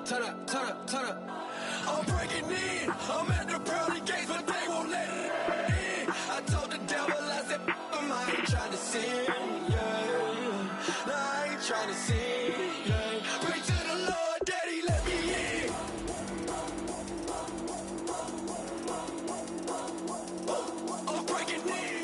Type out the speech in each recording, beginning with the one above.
turn up. I'm breaking in. I'm at the pearly gates, but they won't let it in. I told the devil, I said, I ain't trying to sin, yeah. No, I ain't trying to sin, yeah. Pray to the Lord, Daddy, let me in. I'm breaking in.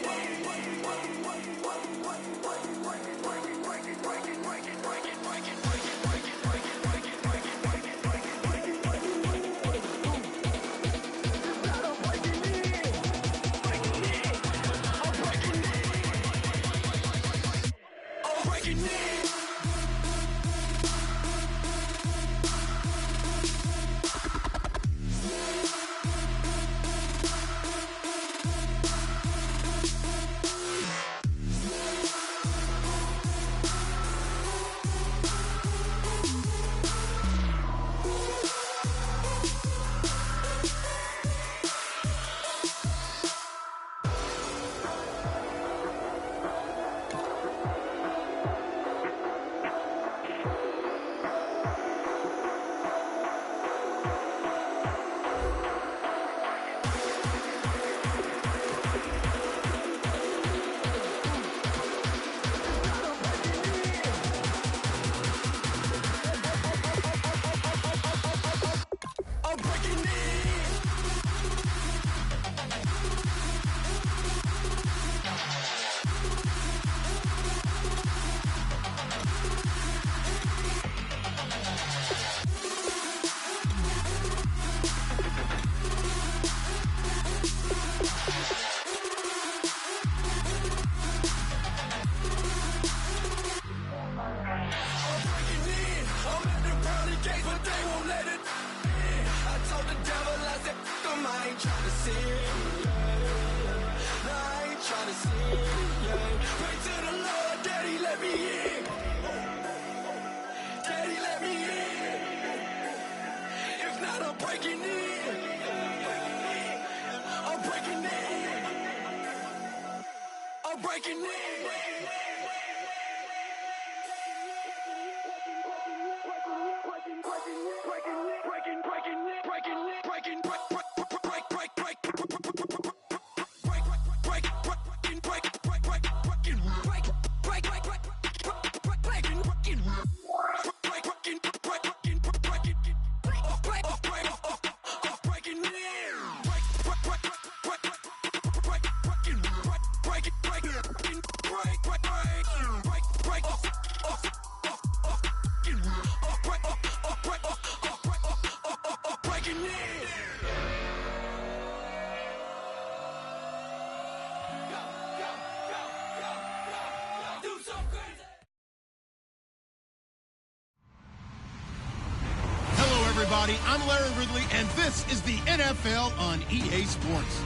I'm Larry Ridley, and this is the NFL on EA Sports.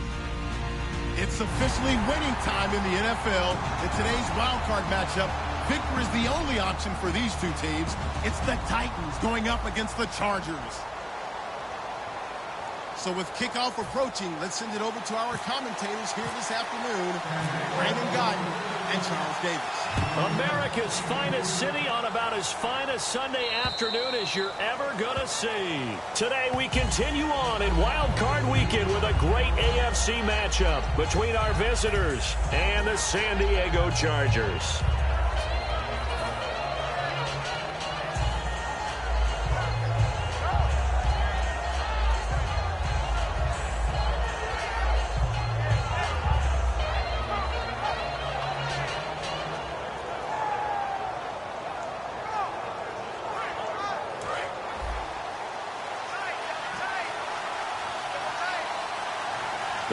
It's officially winning time in the NFL. In today's wildcard matchup, victory is the only option for these two teams. It's the Titans going up against the Chargers. So with kickoff approaching, let's send it over to our commentators here this afternoon, Brandon Guyton and Charles Davis. America's finest city on about as fine a Sunday afternoon as you're ever going to see. Today we continue on in Wild Card Weekend with a great AFC matchup between our visitors and the San Diego Chargers.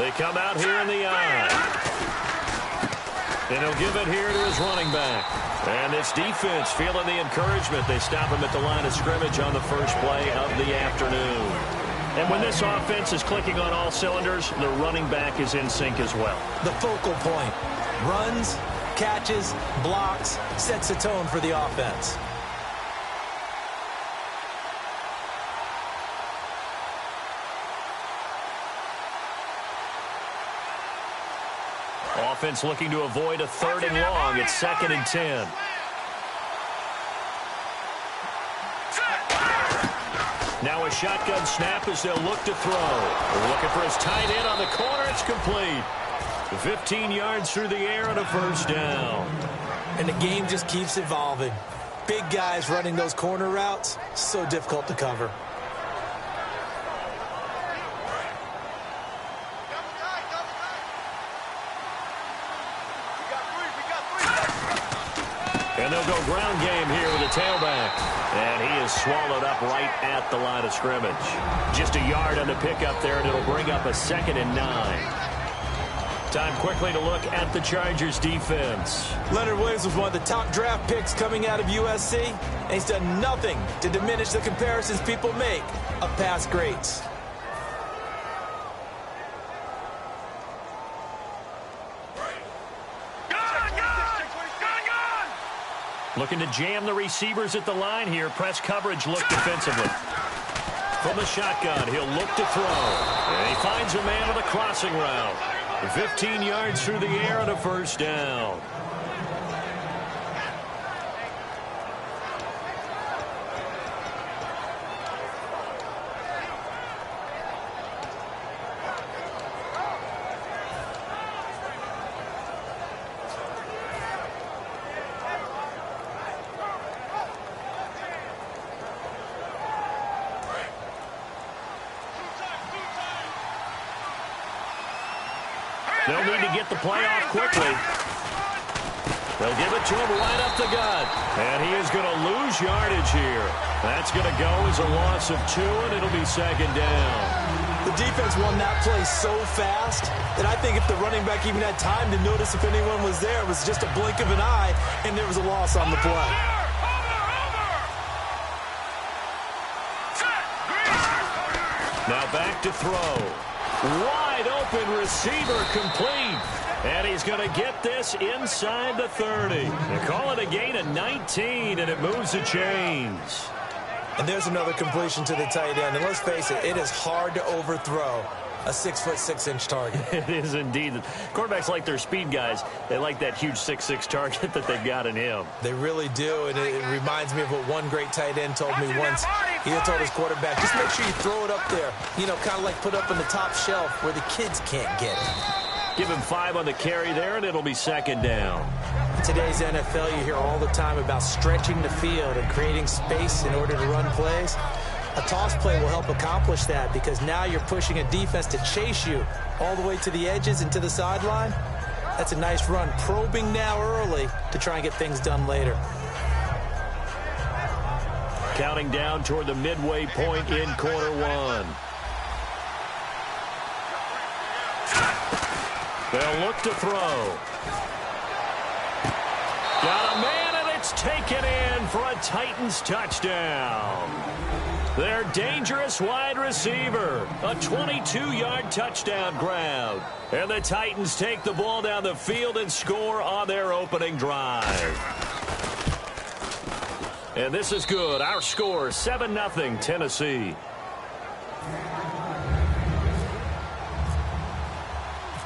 They come out here in the eye. And he'll give it here to his running back. And this defense feeling the encouragement. They stop him at the line of scrimmage on the first play of the afternoon. And when this offense is clicking on all cylinders, the running back is in sync as well. The focal point. Runs, catches, blocks, sets the tone for the offense. Offense looking to avoid a 3rd and long. It's 2nd and 10. Now a shotgun snap as they'll look to throw. Looking for his tight end on the corner. It's complete. 15 yards through the air and a first down. And the game just keeps evolving. Big guys running those corner routes, so difficult to cover. And they'll go ground game here with a tailback. And he is swallowed up right at the line of scrimmage. Just a yard on the pickup there, and it'll bring up a 2nd and 9. Time quickly to look at the Chargers defense. Leonard Williams was one of the top draft picks coming out of USC, and he's done nothing to diminish the comparisons people make of past greats. Looking to jam the receivers at the line here. Press coverage look defensively. From the shotgun, he'll look to throw. And he finds a man on the crossing route. 15 yards through the air and a first down. They'll need to get the play off quickly. They'll give it to him right up the gut. And he is going to lose yardage here. That's going to go as a loss of 2, and it'll be 2nd down. The defense won that play so fast that I think if the running back even had time to notice if anyone was there, it was just a blink of an eye, and there was a loss on the play. Now back to throw. Wide open receiver complete. And he's going to get this inside the 30. They call it a gain of 19, and it moves the chains. And there's another completion to the tight end. And let's face it, it is hard to overthrow a 6'6" target. It is indeed. Quarterbacks like their speed guys. They like that huge 6'6" target that they've got in him. They really do, and it reminds me of what one great tight end told me once. He told his quarterback, just make sure you throw it up there, you know, kind of like put up on the top shelf where the kids can't get it. Give him 5 on the carry there, and it'll be 2nd down. In today's NFL, you hear all the time about stretching the field and creating space in order to run plays. A toss play will help accomplish that because now you're pushing a defense to chase you all the way to the edges and to the sideline. That's a nice run, probing now early to try and get things done later. Counting down toward the midway point in quarter 1. They'll look to throw. Got a man, and it's taken in for a Titans touchdown. Their dangerous wide receiver. A 22-yard touchdown grab. And the Titans take the ball down the field and score on their opening drive. And this is good. Our score, 7-0 Tennessee.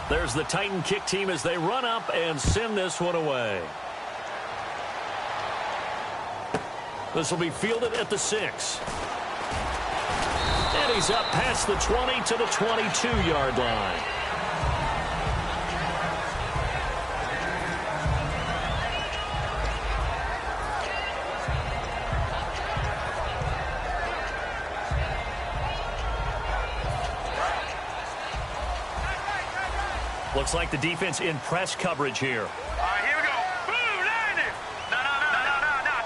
There's the Titan kick team as they run up and send this one away. This will be fielded at the 6. And he's up past the 20 to the 22-yard line. Looks like the defense in press coverage here. All right, here we go. Boom, land it. No.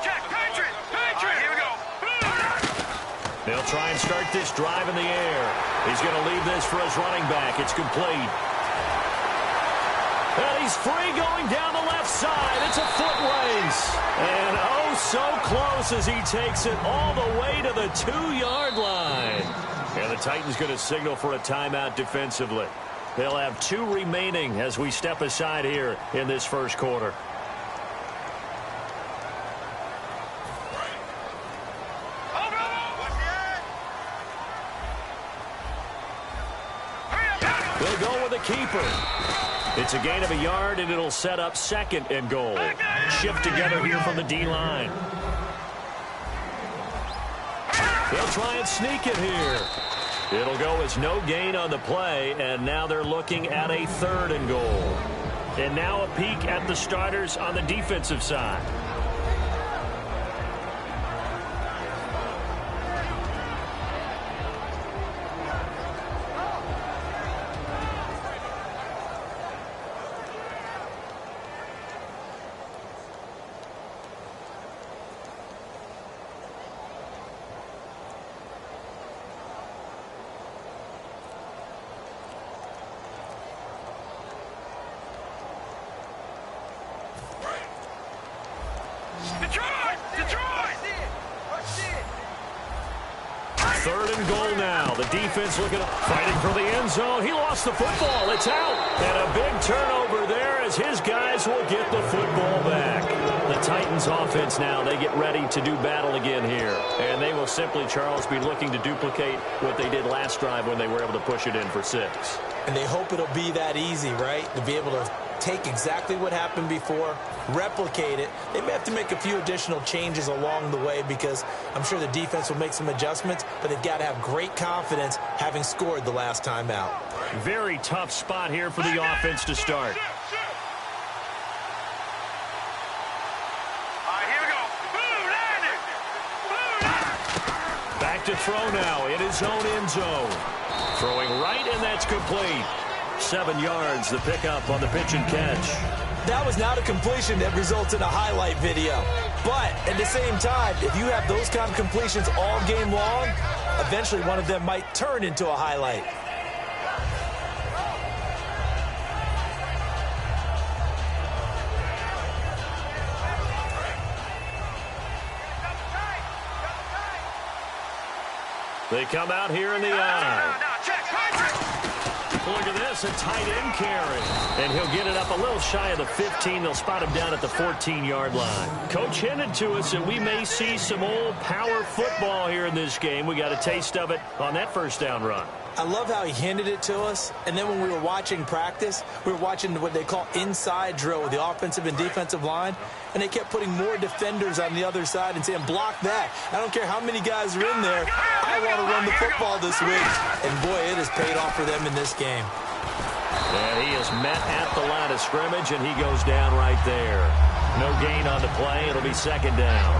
Check, Patriot. All right, here we go. Boom. They'll try and start this drive in the air. He's going to leave this for his running back. It's complete. And he's free going down the left side. It's a foot race. And oh, so close as he takes it all the way to the 2-yard line. And the Titans going to signal for a timeout defensively. They'll have 2 remaining as we step aside here in this first quarter. They'll go with a keeper. It's a gain of a yard, and it'll set up 2nd and goal. Shift together here from the D-line. They'll try and sneak it here. It'll go as no gain on the play, and now they're looking at a 3rd and goal. And now a peek at the starters on the defensive side. Third and goal now. The defense looking up, fighting for the end zone. He lost the football. It's out. And a big turnover there as his guys will get the football back. The Titans offense now, they get ready to do battle again here. And they will simply, Charles, be looking to duplicate what they did last drive when they were able to push it in for 6. And they hope it'll be that easy, right? To be able to take exactly what happened before, replicate it. They may have to make a few additional changes along the way because I'm sure the defense will make some adjustments, but they've got to have great confidence having scored the last time out. Very tough spot here for the offense to start. Here we go. Back to throw now in his own end zone. Throwing right, and that's complete. 7 yards, the pickup on the pitch and catch. That was not a completion that results in a highlight video. But at the same time, if you have those kind of completions all game long, eventually one of them might turn into a highlight. They come out here in the eye. Look at this, a tight end carry. And he'll get it up a little shy of the 15. They'll spot him down at the 14-yard line. Coach hinted to us that we may see some old power football here in this game. We got a taste of it on that first down run. I love how he hinted it to us. And then when we were watching practice, we were watching what they call inside drill with the offensive and defensive line. And they kept putting more defenders on the other side and saying, block that. I don't care how many guys are in there. I want to run the football this week. And, boy, it has paid off for them in this game. And he is met at the line of scrimmage, and he goes down right there. No gain on the play. It'll be 2nd down.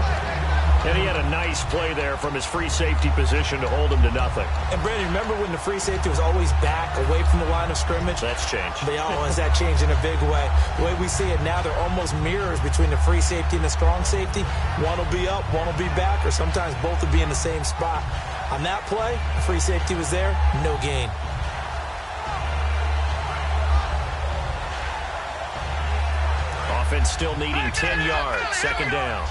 And he had a nice play there from his free safety position to hold him to nothing. And, Brandon, remember when the free safety was always back away from the line of scrimmage? That's changed. They always that changed in a big way. The way we see it now, they're almost mirrors between the free safety and the strong safety. One will be up, one will be back, or sometimes both will be in the same spot. On that play, the free safety was there, no gain. Offense still needing 10 yards, 2nd down.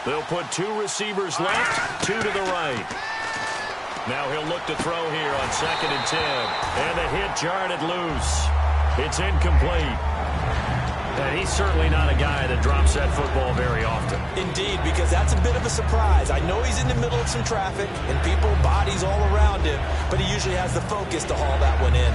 They'll put 2 receivers left, 2 to the right. Now he'll look to throw here on 2nd and 10. And the hit jarred it loose. It's incomplete. And he's certainly not a guy that drops that football very often. Indeed, because that's a bit of a surprise. I know he's in the middle of some traffic and people, bodies all around him, but he usually has the focus to haul that one in.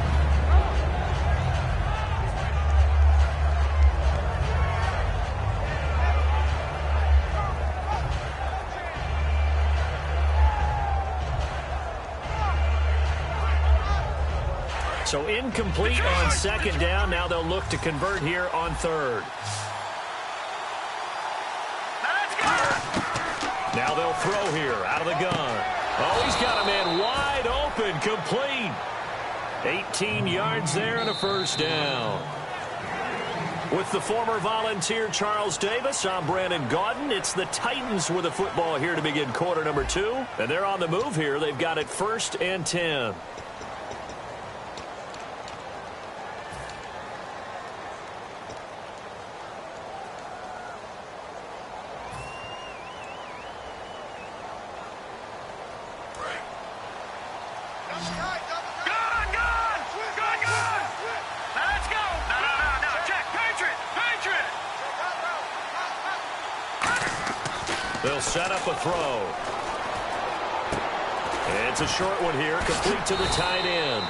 So incomplete on 2nd down. Now they'll look to convert here on 3rd. Now they'll throw here out of the gun. Oh, he's got a man wide open, complete. 18 yards there and a 1st down. With the former Volunteer Charles Davis, I'm Brandon Gaudin. It's the Titans with the football here to begin quarter number 2. And they're on the move here. They've got it 1st and 10. They'll set up a throw. It's a short one here, complete to the tight end.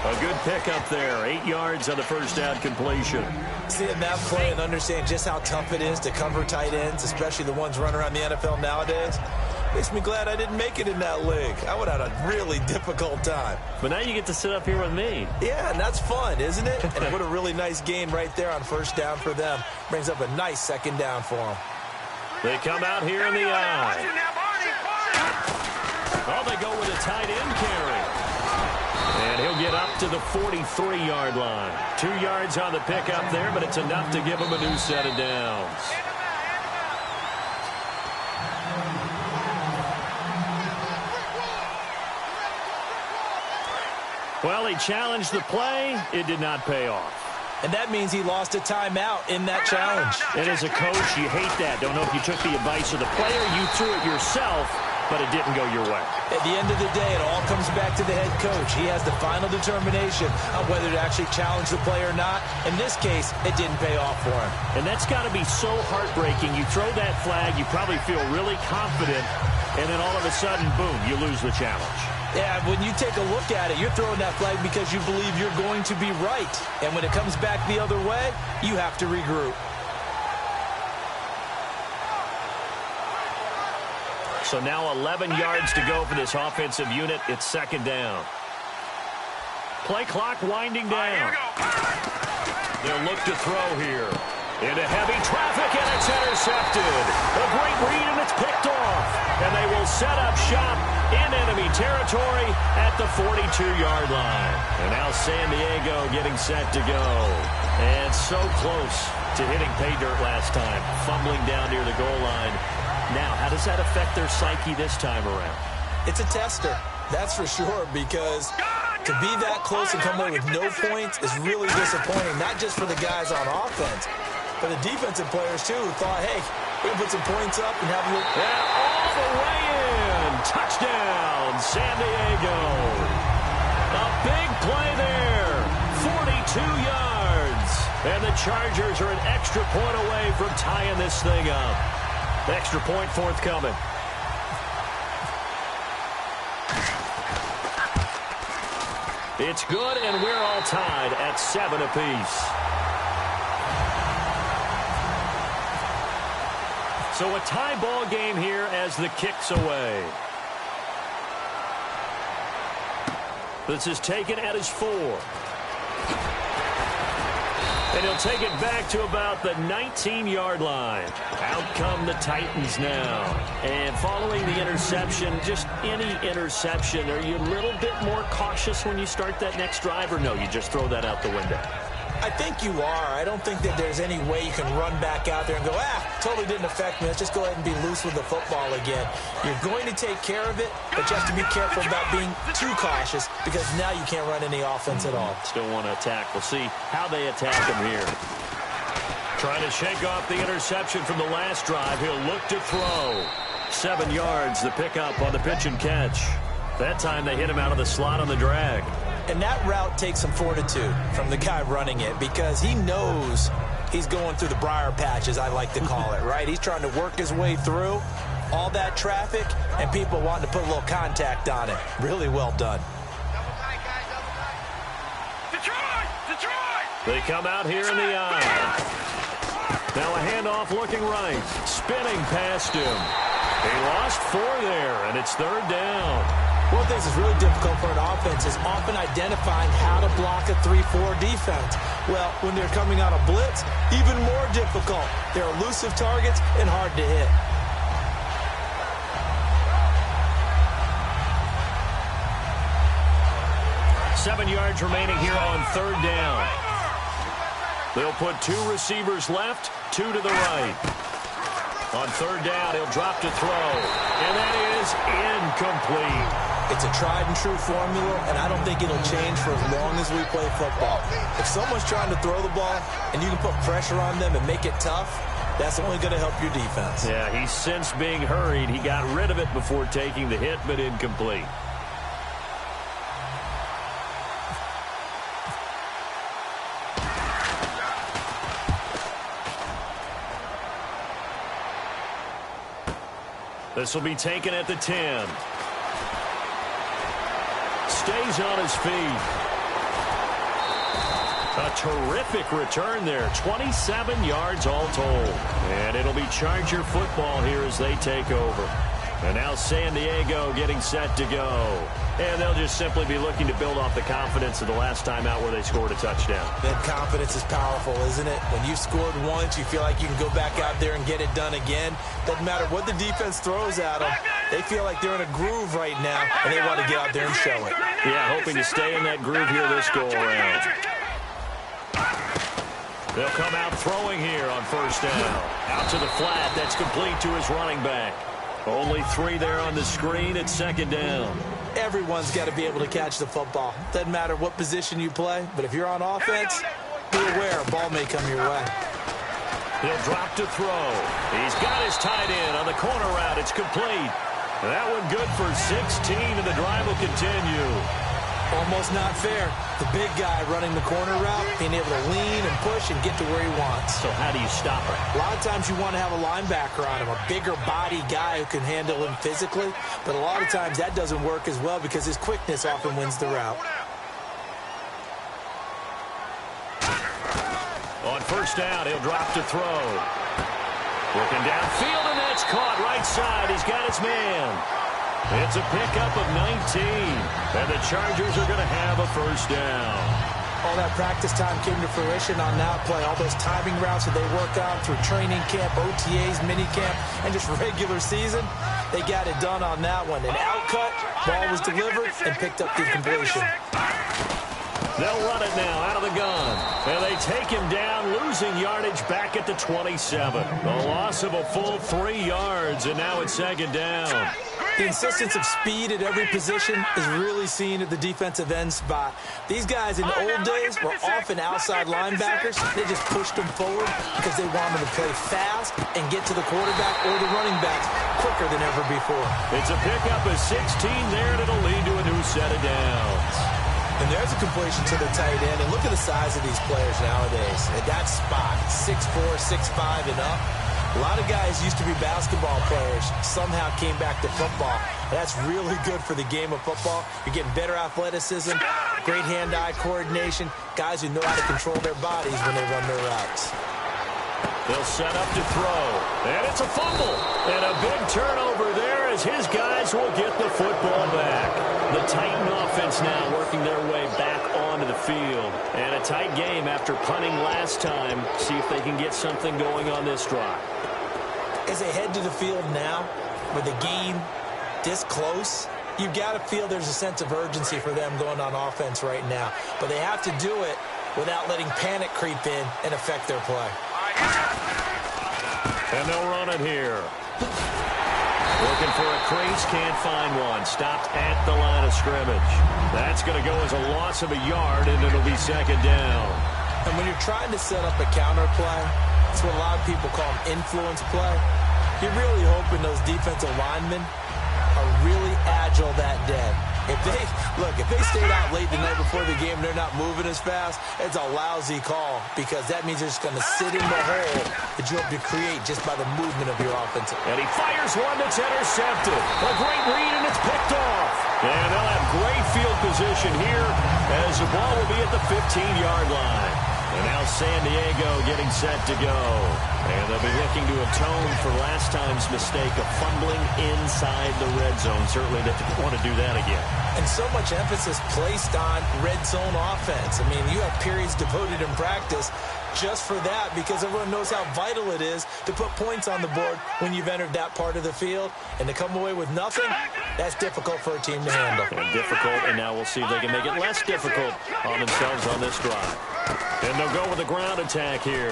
A good pickup there, 8 yards on the 1st down completion. Seeing that play and understand just how tough it is to cover tight ends, especially the ones running around the NFL nowadays. Makes me glad I didn't make it in that league. I would have had a really difficult time. But now you get to sit up here with me. Yeah, and that's fun, isn't it? And what a really nice gain right there on first down for them. Brings up a nice second down for them. They come out here in the eye. Oh, they go with a tight end carry. And he'll get up to the 43-yard line. 2 yards on the pickup there, but it's enough to give him a new set of downs. Well, he challenged the play. It did not pay off. And that means he lost a timeout in that challenge. And as a coach, you hate that. Don't know if you took the advice of the player. You threw it yourself, but it didn't go your way. At the end of the day, it all comes back to the head coach. He has the final determination on whether to actually challenge the play or not. In this case, it didn't pay off for him. And that's got to be so heartbreaking. You throw that flag, you probably feel really confident, and then all of a sudden, boom, you lose the challenge. Yeah, when you take a look at it, you're throwing that flag because you believe you're going to be right. And when it comes back the other way, you have to regroup. So now 11 yards to go for this offensive unit. It's second down. Play clock winding down. They'll look to throw here. Into heavy traffic, and it's intercepted. A great read, and it's picked off. And they will set up shop in enemy territory at the 42-yard line. And now San Diego getting set to go. And so close to hitting pay dirt last time. Fumbling down near the goal line. Now, how does that affect their psyche this time around? It's a tester, that's for sure, because to be that close and come away with no points is really disappointing, not just for the guys on offense, but the defensive players, too, who thought, hey, we can put some points up and have a look. Yeah, all the way in. Touchdown, San Diego. A big play there. 42 yards. And the Chargers are an extra point away from tying this thing up. Extra point forthcoming. It's good, and we're all tied at 7 apiece. So a tie ball game here as the kick's away. This is taken at his 4. And he'll take it back to about the 19-yard line. Out come the Titans now. And following the interception, just any interception, are you a little bit more cautious when you start that next drive, or no, you just throw that out the window? I think you are. I don't think that there's any way you can run back out there and go, totally didn't affect me. Let's just go ahead and be loose with the football again. You're going to take care of it, but you have to be careful about being too cautious because now you can't run any offense at all. Still want to attack. We'll see how they attack him here. Trying to shake off the interception from the last drive. He'll look to throw. 7 yards, the pickup on the pitch and catch. That time they hit him out of the slot on the drag. And that route takes some fortitude from the guy running it because he knows he's going through the briar patch, as I like to call it, right? He's trying to work his way through all that traffic and people wanting to put a little contact on it. Really well done. Detroit! They come out here in the eye. Now a handoff looking right. Spinning past him. He lost 4 there, and it's third down. One of the things that's really difficult for an offense is often identifying how to block a 3-4 defense. Well, when they're coming on a blitz, even more difficult. They're elusive targets and hard to hit. Seven yards remaining here on third down. They'll put 2 receivers left, 2 to the right. On third down, he'll drop to throw. And that is incomplete. It's a tried-and-true formula, and I don't think it'll change for as long as we play football. If someone's trying to throw the ball and you can put pressure on them and make it tough, that's only going to help your defense. Yeah, he's since being hurried. He got rid of it before taking the hit, but incomplete. This will be taken at the 10. Stays on his feet. A terrific return there. 27 yards all told. And it'll be Charger football here as they take over. And now San Diego getting set to go. And they'll just simply be looking to build off the confidence of the last time out where they scored a touchdown. That confidence is powerful, isn't it? When you've scored once, you feel like you can go back out there and get it done again. Doesn't matter what the defense throws at them. They feel like they're in a groove right now, and they want to get out there and show it. Yeah, hoping to stay in that groove here this go-around. They'll come out throwing here on first down. Out to the flat. That's complete to his running back. Only 3 there on the screen at second down. Everyone's got to be able to catch the football. Doesn't matter what position you play, but if you're on offense, be aware a ball may come your way. He'll drop to throw. He's got his tight end on the corner route. It's complete. That one good for 16, and the drive will continue. Almost not fair. The big guy running the corner route, being able to lean and push and get to where he wants. So how do you stop him? A lot of times you want to have a linebacker on him, a bigger body guy who can handle him physically. But a lot of times that doesn't work as well because his quickness often wins the route. On first down, he'll drop to throw. Looking downfield, and that's caught right side. He's got his man. It's a pickup of 19, and the Chargers are going to have a first down. All that practice time came to fruition on that play. All those timing routes that they work on through training camp, OTAs, minicamp, and just regular season, they got it done on that one. An outcut, ball was delivered, and picked up the completion. They'll run it now out of the gun. And they take him down, losing yardage back at the 27. A loss of a full 3 yards, and now it's second down. The insistence of speed at every position is really seen at the defensive end spot. These guys in the old days were often outside linebackers. They just pushed them forward because they wanted to play fast and get to the quarterback or the running backs quicker than ever before. It's a pickup of 16 there, and it'll lead to a new set of downs. And there's a completion to the tight end. And look at the size of these players nowadays. At that spot, 6'4", 6'5", and up. A lot of guys used to be basketball players, somehow came back to football. And that's really good for the game of football. You're getting better athleticism, great hand-eye coordination, guys who know how to control their bodies when they run their routes. They'll set up to throw, and it's a fumble. And a big turnover there as his guys will get the football back. The Titan offense now working their way back onto the field. And a tight game after punting last time. See if they can get something going on this drive. As they head to the field now, with the game this close, you've got to feel there's a sense of urgency for them going on offense right now. But they have to do it without letting panic creep in and affect their play. And they'll run it here. Looking for a crease, can't find one. Stopped at the line of scrimmage. That's going to go as a loss of a yard, and it'll be second down. And when you're trying to set up a counter play, that's what a lot of people call an influence play. You're really hoping those defensive linemen are really agile that day. If they stayed out late the night before the game, they're not moving as fast, it's a lousy call because that means they're just going to sit in the hole that you hope to create just by the movement of your offensive. And he fires one that's intercepted. A great read, and it's picked off. And they'll have great field position here as the ball will be at the 15-yard line. And now San Diego getting set to go. And they'll be looking to atone for last time's mistake of fumbling inside the red zone. Certainly they don't want to do that again. And so much emphasis placed on red zone offense. I mean, you have periods devoted in practice just for that because everyone knows how vital it is to put points on the board when you've entered that part of the field. And to come away with nothing, that's difficult for a team to handle. And difficult, and now we'll see if they can make it less difficult on themselves on this drive. And they'll go with a ground attack here.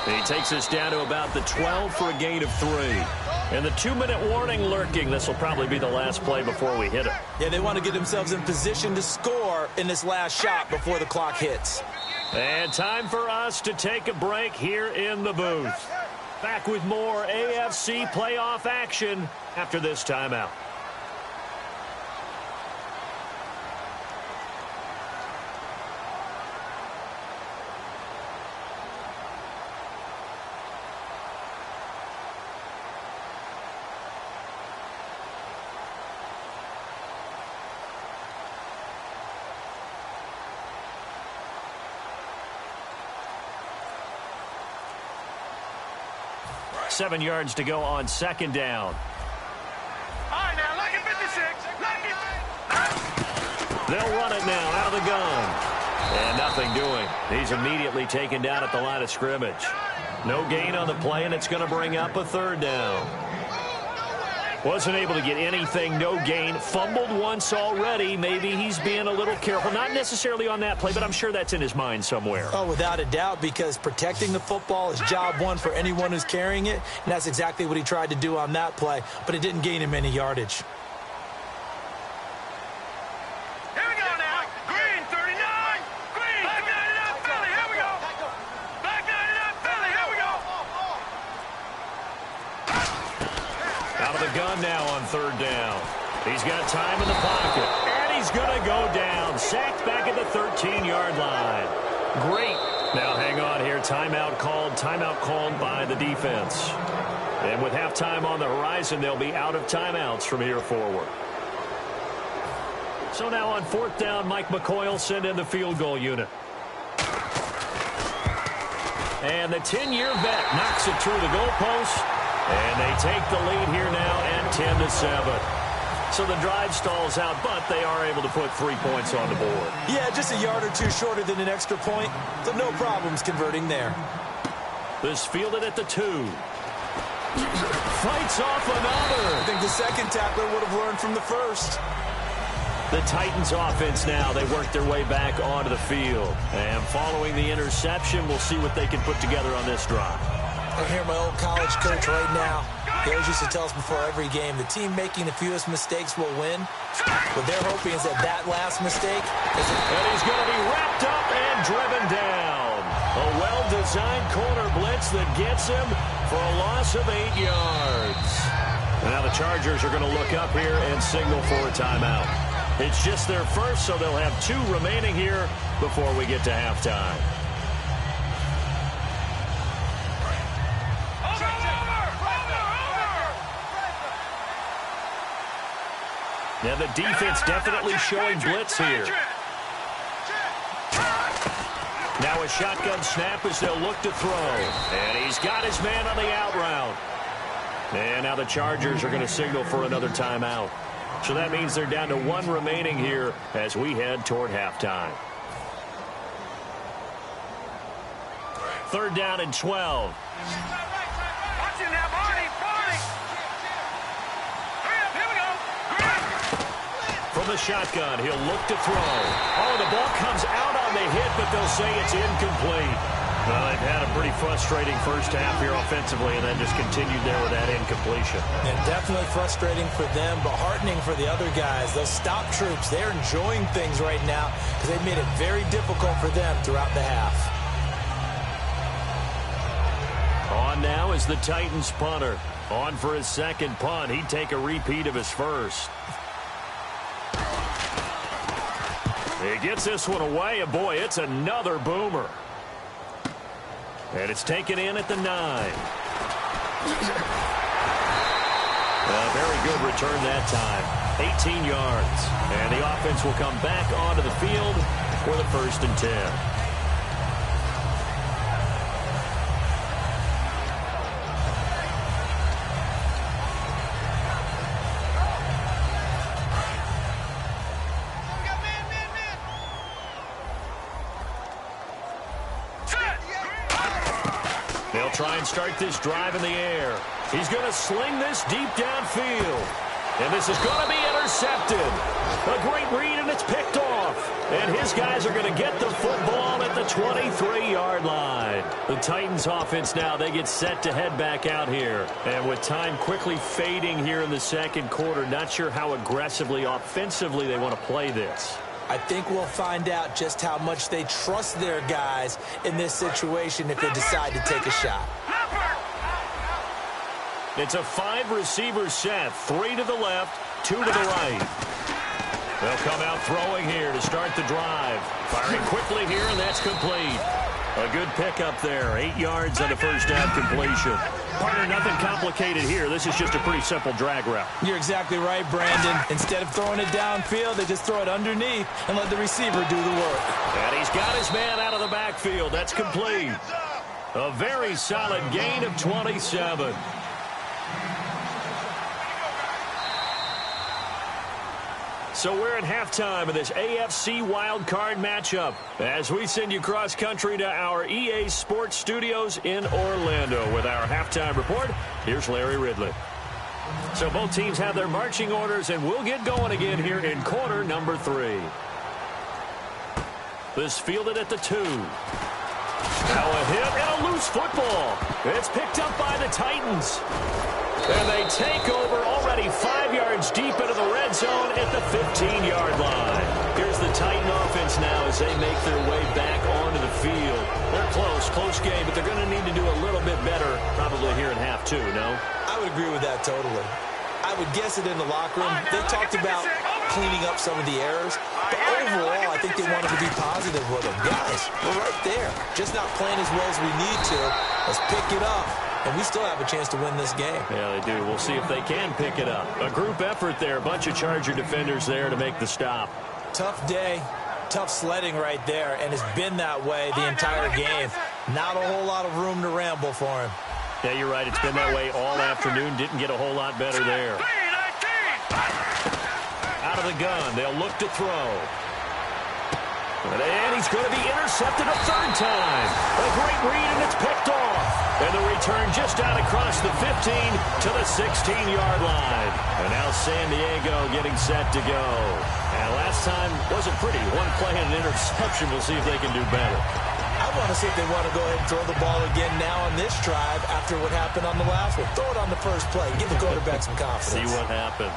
And he takes us down to about the 12 for a gain of 3. And the 2-minute warning lurking. This will probably be the last play before we hit it. Yeah, they want to get themselves in position to score in this last shot before the clock hits. And time for us to take a break here in the booth. Back with more AFC playoff action after this timeout. Seven yards to go on second down. They'll run it now out of the gun. And nothing doing. He's immediately taken down at the line of scrimmage. No gain on the play, and it's going to bring up a third down. Wasn't able to get anything, no gain. Fumbled once already. Maybe he's being a little careful. Not necessarily on that play, but I'm sure that's in his mind somewhere. Oh, without a doubt, because protecting the football is job one for anyone who's carrying it, and that's exactly what he tried to do on that play, but it didn't gain him any yardage. Here we go now. Green, 39. Green, back 99, Philly. Here we go. Back 99, Philly. Here we go. Out of the gun now on third down. He's got time in the pocket. And he's going to go down. Sacked back at the 13-yard line. Great. Now hang on here. Timeout called by the defense. And with halftime on the horizon, they'll be out of timeouts from here forward. So now on fourth down, Mike McCoy will send in the field goal unit. And the 10-year vet knocks it through the goalpost. And they take the lead here now at 10-7. So the drive stalls out, but they are able to put 3 points on the board. Yeah, just a yard or two shorter than an extra point, so no problems converting there. This fielded at the 2. Fights off another. I think the second tackler would have learned from the first. The Titans offense now, they work their way back onto the field. And following the interception, we'll see what they can put together on this drive. I hear my old college coach right now. He always used to tell us before every game, the team making the fewest mistakes will win. What they're hoping is that last mistake is... And he's going to be wrapped up and driven down. A well-designed corner blitz that gets him for a loss of 8 yards. Now the Chargers are going to look up here and signal for a timeout. It's just their first, so they'll have 2 remaining here before we get to halftime. Now the defense definitely showing blitz here. Now a shotgun snap as they'll look to throw. And he's got his man on the out route. And now the Chargers are going to signal for another timeout. So that means they're down to 1 remaining here as we head toward halftime. Third down and 12. Watch it now, Barney. Hurry up, here we go. From the shotgun, he'll look to throw. Oh, the ball comes out on the hit, but they'll say it's incomplete. Well, they've had a pretty frustrating first half here offensively, and then just continued there with that incompletion. And definitely frustrating for them, but heartening for the other guys. Those stop troops, they're enjoying things right now because they've made it very difficult for them throughout the half. On now is the Titans punter. On for his second punt. He'd take a repeat of his first. He gets this one away, and boy, it's another boomer. And it's taken in at the 9. A very good return that time. 18 yards. And the offense will come back onto the field for the 1st and 10. They'll try and start this drive in the air. He's going to sling this deep downfield. And this is going to be intercepted. A great read, and it's picked off. And his guys are going to get the football at the 23-yard line. The Titans offense now, they get set to head back out here. And with time quickly fading here in the second quarter, not sure how aggressively, offensively they want to play this. I think we'll find out just how much they trust their guys in this situation if they decide to take a shot. It's a 5-receiver set. 3 to the left, 2 to the right. They'll come out throwing here to start the drive. Firing quickly here, and that's complete. A good pickup there. 8 yards on the first down completion. Partner, nothing complicated here. This is just a pretty simple drag route. You're exactly right, Brandon. Instead of throwing it downfield, they just throw it underneath and let the receiver do the work. And he's got his man out of the backfield. That's complete. A very solid gain of 27. So we're at halftime of this AFC wildcard matchup as we send you cross-country to our EA Sports Studios in Orlando with our halftime report. Here's Larry Ridley. So both teams have their marching orders, and we'll get going again here in quarter number 3. This fielded at the 2. Now a hit and a loose football. It's picked up by the Titans. And they take over already 5 yards deep into the red zone at the 15-yard line. Here's the Titan offense now as they make their way back onto the field. They're close game, but they're going to need to do a little bit better probably here in half 2, no? I would agree with that totally. I would guess it in the locker room. They talked about cleaning up some of the errors, but overall, I think they wanted to be positive with them. Guys, we're right there. Just not playing as well as we need to. Let's pick it up. And we still have a chance to win this game. Yeah, they do. We'll see if they can pick it up. A group effort there. A bunch of Charger defenders there to make the stop. Tough day. Tough sledding right there. And it's been that way the entire game. Not a whole lot of room to ramble for him. Yeah, you're right. It's been that way all afternoon. Didn't get a whole lot better there. Out of the gun. They'll look to throw. And he's going to be intercepted a third time. A great read, and it's picked off. And the return just out across the 15 to the 16-yard line. And now San Diego getting set to go. And last time wasn't pretty. One play and an interception. We'll see if they can do better. I want to see if they want to go ahead and throw the ball again now on this drive after what happened on the last one. Throw it on the first play. Give the quarterback some confidence. See what happens.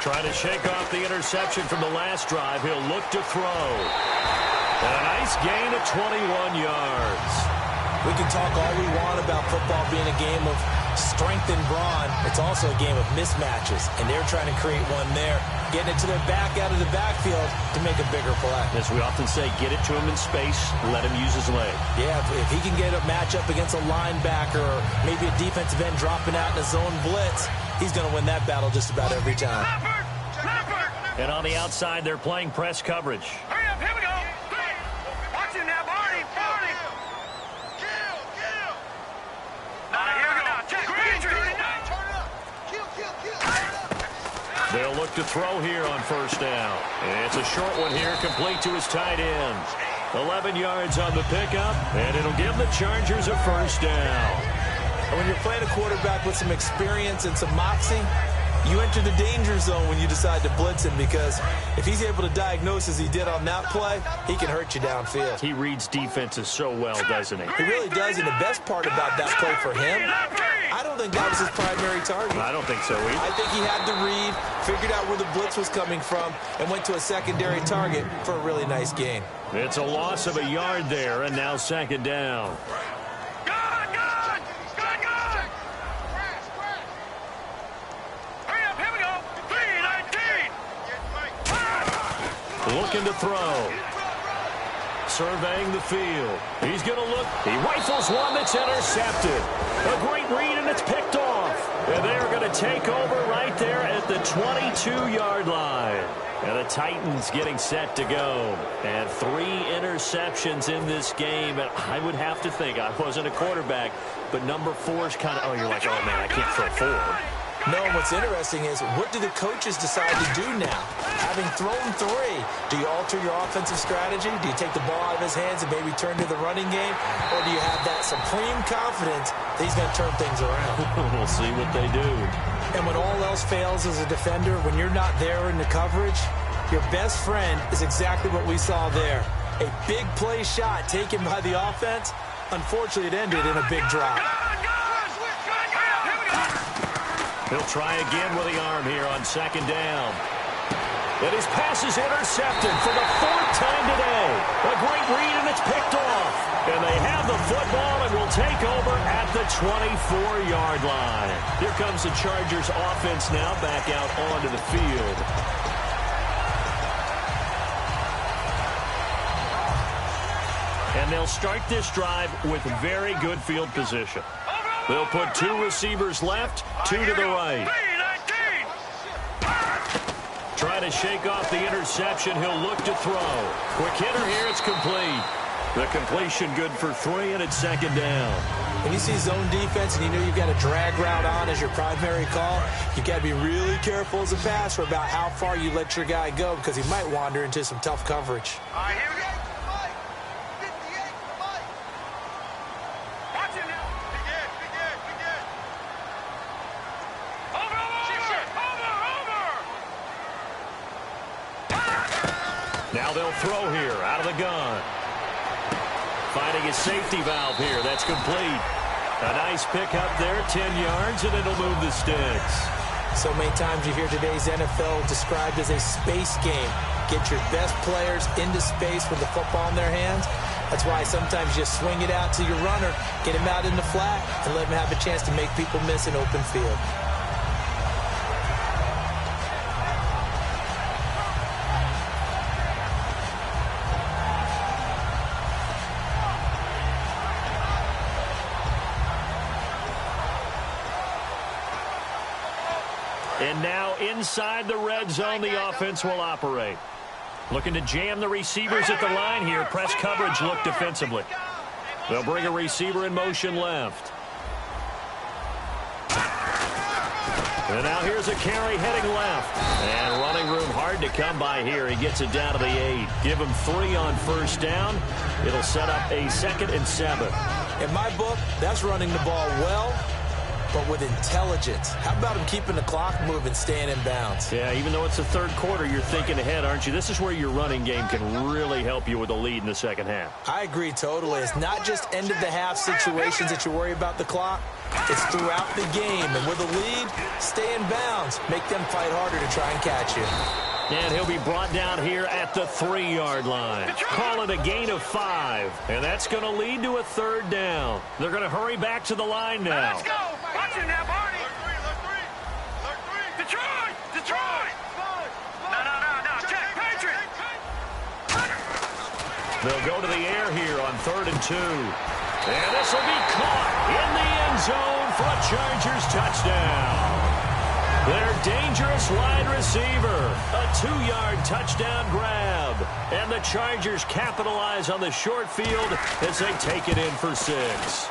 Trying to shake off the interception from the last drive. He'll look to throw. And a nice gain of 21 yards. We can talk all we want about football being a game of strength and brawn. It's also a game of mismatches, and they're trying to create one there, getting it to their back out of the backfield to make a bigger play. As we often say, get it to him in space, let him use his leg. Yeah, if he can get a matchup against a linebacker or maybe a defensive end dropping out in a zone blitz, he's going to win that battle just about every time. And on the outside, they're playing press coverage. Hurry up, here we go. Watch him now, Barney. Kill. Here we go. Check. Kill. They'll look to throw here on first down. And it's a short one here, complete to his tight end. 11 yards on the pickup, and it'll give the Chargers a first down. And when you're playing a quarterback with some experience and some moxie, you enter the danger zone when you decide to blitz him, because if he's able to diagnose as he did on that play, he can hurt you downfield. He reads defenses so well, doesn't he? He really does, and the best part about that play for him, I don't think that was his primary target. I don't think so either. I think he had the read, figured out where the blitz was coming from, and went to a secondary target for a really nice gain. It's a loss of a yard there, and now second down. Looking to throw. Surveying the field. He's going to look. He rifles one that's intercepted. A great read, and it's picked off. And they're going to take over right there at the 22-yard line. And the Titans getting set to go. And 3 interceptions in this game. And I would have to think, I wasn't a quarterback, but number 4 is kind of, oh, you're like, oh, man, I can't throw 4. No, what's interesting is, what do the coaches decide to do now? Having thrown 3, do you alter your offensive strategy? Do you take the ball out of his hands and maybe turn to the running game? Or do you have that supreme confidence that he's going to turn things around? We'll see what they do. And when all else fails as a defender, when you're not there in the coverage, your best friend is exactly what we saw there. A big play shot taken by the offense. Unfortunately, it ended in a big drop. He'll try again with the arm here on second down. And his pass is intercepted for the 4th time today. A great read, and it's picked off. And they have the football and will take over at the 24-yard line. Here comes the Chargers offense now back out onto the field. And they'll start this drive with very good field position. They'll put 2 receivers left, 2 to the right. to shake off the interception. He'll look to throw. Quick hitter here. It's complete. The completion good for 3, and it's second down. When you see zone defense and you know you've got a drag route on as your primary call, you've got to be really careful as a passer about how far you let your guy go because he might wander into some tough coverage. All right, here we go. Watch him now. Big Ed. Over. Now they'll throw here out of the gun. Finding his safety valve here. That's complete. A nice pick up there, 10 yards, and it'll move the sticks. So many times you hear today's NFL described as a space game. Get your best players into space with the football in their hands. That's why sometimes you swing it out to your runner, get him out in the flat, and let him have a chance to make people miss an open field. And now inside the red zone, the offense will operate. Looking to jam the receivers at the line here. Press coverage look defensively. They'll bring a receiver in motion left. And now here's a carry heading left. And running room hard to come by here. He gets it down to the 8. Give him 3 on first down. It'll set up a 2nd and 7. In my book, that's running the ball well, but with intelligence. How about him keeping the clock moving, staying in bounds? Yeah, even though it's the third quarter, you're thinking ahead, aren't you? This is where your running game can really help you with a lead in the second half. I agree totally. It's not just end-of-the-half situations that you worry about the clock. It's throughout the game. And with a lead, stay in bounds. Make them fight harder to try and catch you. And he'll be brought down here at the 3-yard line. Call it a gain of 5. And that's going to lead to a 3rd down. They're going to hurry back to the line now. Let's go. Watch him now, Barney. Detroit. No. Check. Patriot. They'll go to the air here on 3rd and 2. And this will be caught in the end zone for a Chargers touchdown. Their dangerous wide receiver. A 2-yard touchdown grab. And the Chargers capitalize on the short field as they take it in for 6.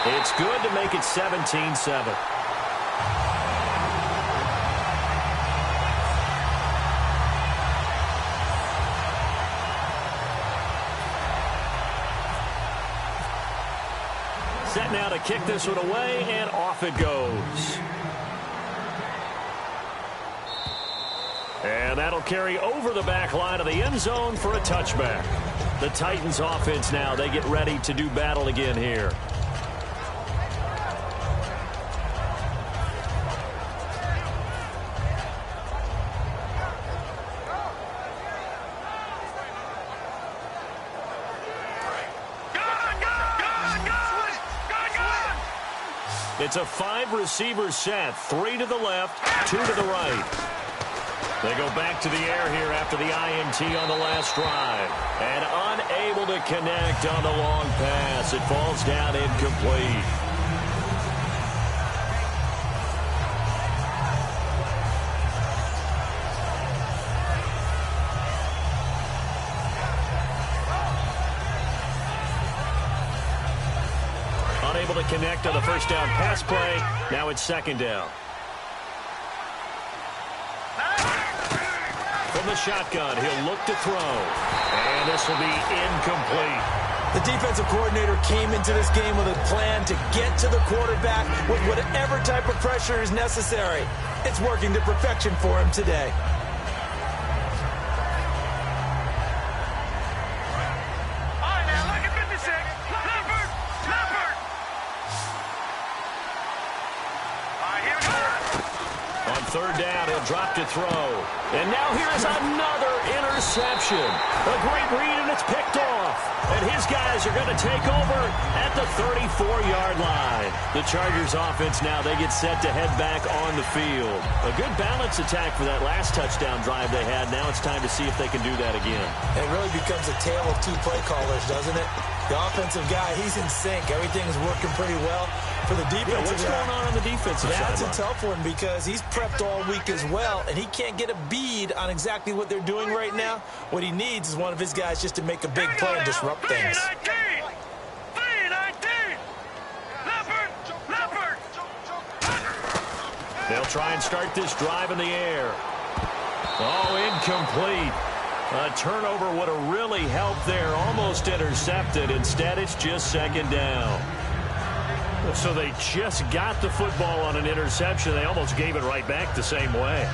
It's good to make it 17-7. Set now to kick this one away, and off it goes. And that'll carry over the back line of the end zone for a touchback. The Titans offense now, they get ready to do battle again here. It's a 5-receiver set, 3 to the left, 2 to the right. They go back to the air here after the INT on the last drive. And unable to connect on the long pass. It falls down incomplete. Unable to connect on the first down pass play. Now it's 2nd down. From the shotgun, he'll look to throw. And this will be incomplete. The defensive coordinator came into this game with a plan to get to the quarterback with whatever type of pressure is necessary. It's working to perfection for him today. All right, now look at 56. Leopard. All right, here we go. On 3rd down, he'll drop to throw. And now here's another interception. A great read, and it's picked off. And his guys are going to take over at the 34-yard line. The Chargers offense now, they get set to head back on the field. A good balance attack for that last touchdown drive they had. Now it's time to see if they can do that again. It really becomes a tale of 2 play callers, doesn't it? The offensive guy, he's in sync. Everything's working pretty well. For the defense, what's going on the defensive side? That's a tough one because he's prepped all week as well, and he can't get a bead on exactly what they're doing right now. What he needs is one of his guys just to make a big play and disrupt things. They'll try and start this drive in the air. Oh, incomplete. A turnover would have really helped there. Almost intercepted. Instead, it's just second down. So they just got the football on an interception. They almost gave it right back the same way.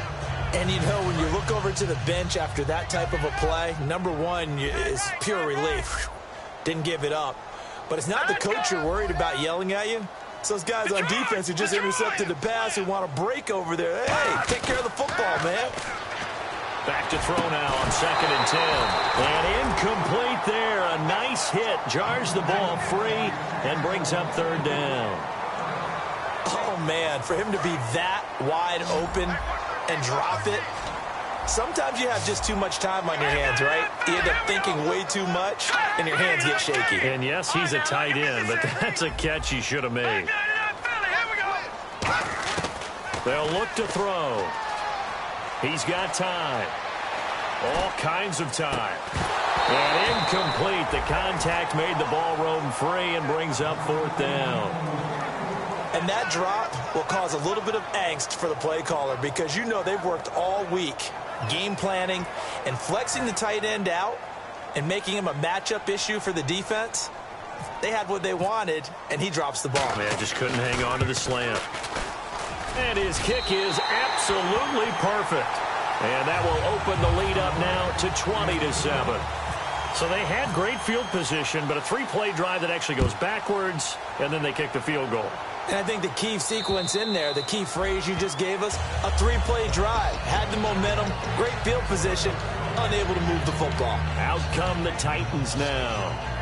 And, you know, when you look over to the bench after that type of a play, number one is pure relief. Didn't give it up. But it's not the coach you're worried about yelling at you. It's those guys on defense who just intercepted the pass who want to break over there. Hey, take care of the football, man. Back to throw now on 2nd and 10. And incomplete there. A nice hit. Jars the ball free and brings up 3rd down. Oh, man, for him to be that wide open and drop it. Sometimes you have just too much time on your hands, right? You end up thinking way too much, and your hands get shaky. And, yes, he's a tight end, but that's a catch he should have made. They'll look to throw. He's got time. All kinds of time. And incomplete. The contact made the ball roam free and brings up 4th down. And that drop will cause a little bit of angst for the play caller because you know they've worked all week game planning and flexing the tight end out and making him a matchup issue for the defense. They had what they wanted, and he drops the ball. Man, just couldn't hang on to the slant. And his kick is absolutely perfect. And that will open the lead up now to 20-7. So they had great field position, but a 3-play drive that actually goes backwards, and then they kick the field goal. And I think the key sequence in there, the key phrase you just gave us, a 3-play drive. Had the momentum, great field position, unable to move the football. Out come the Titans now.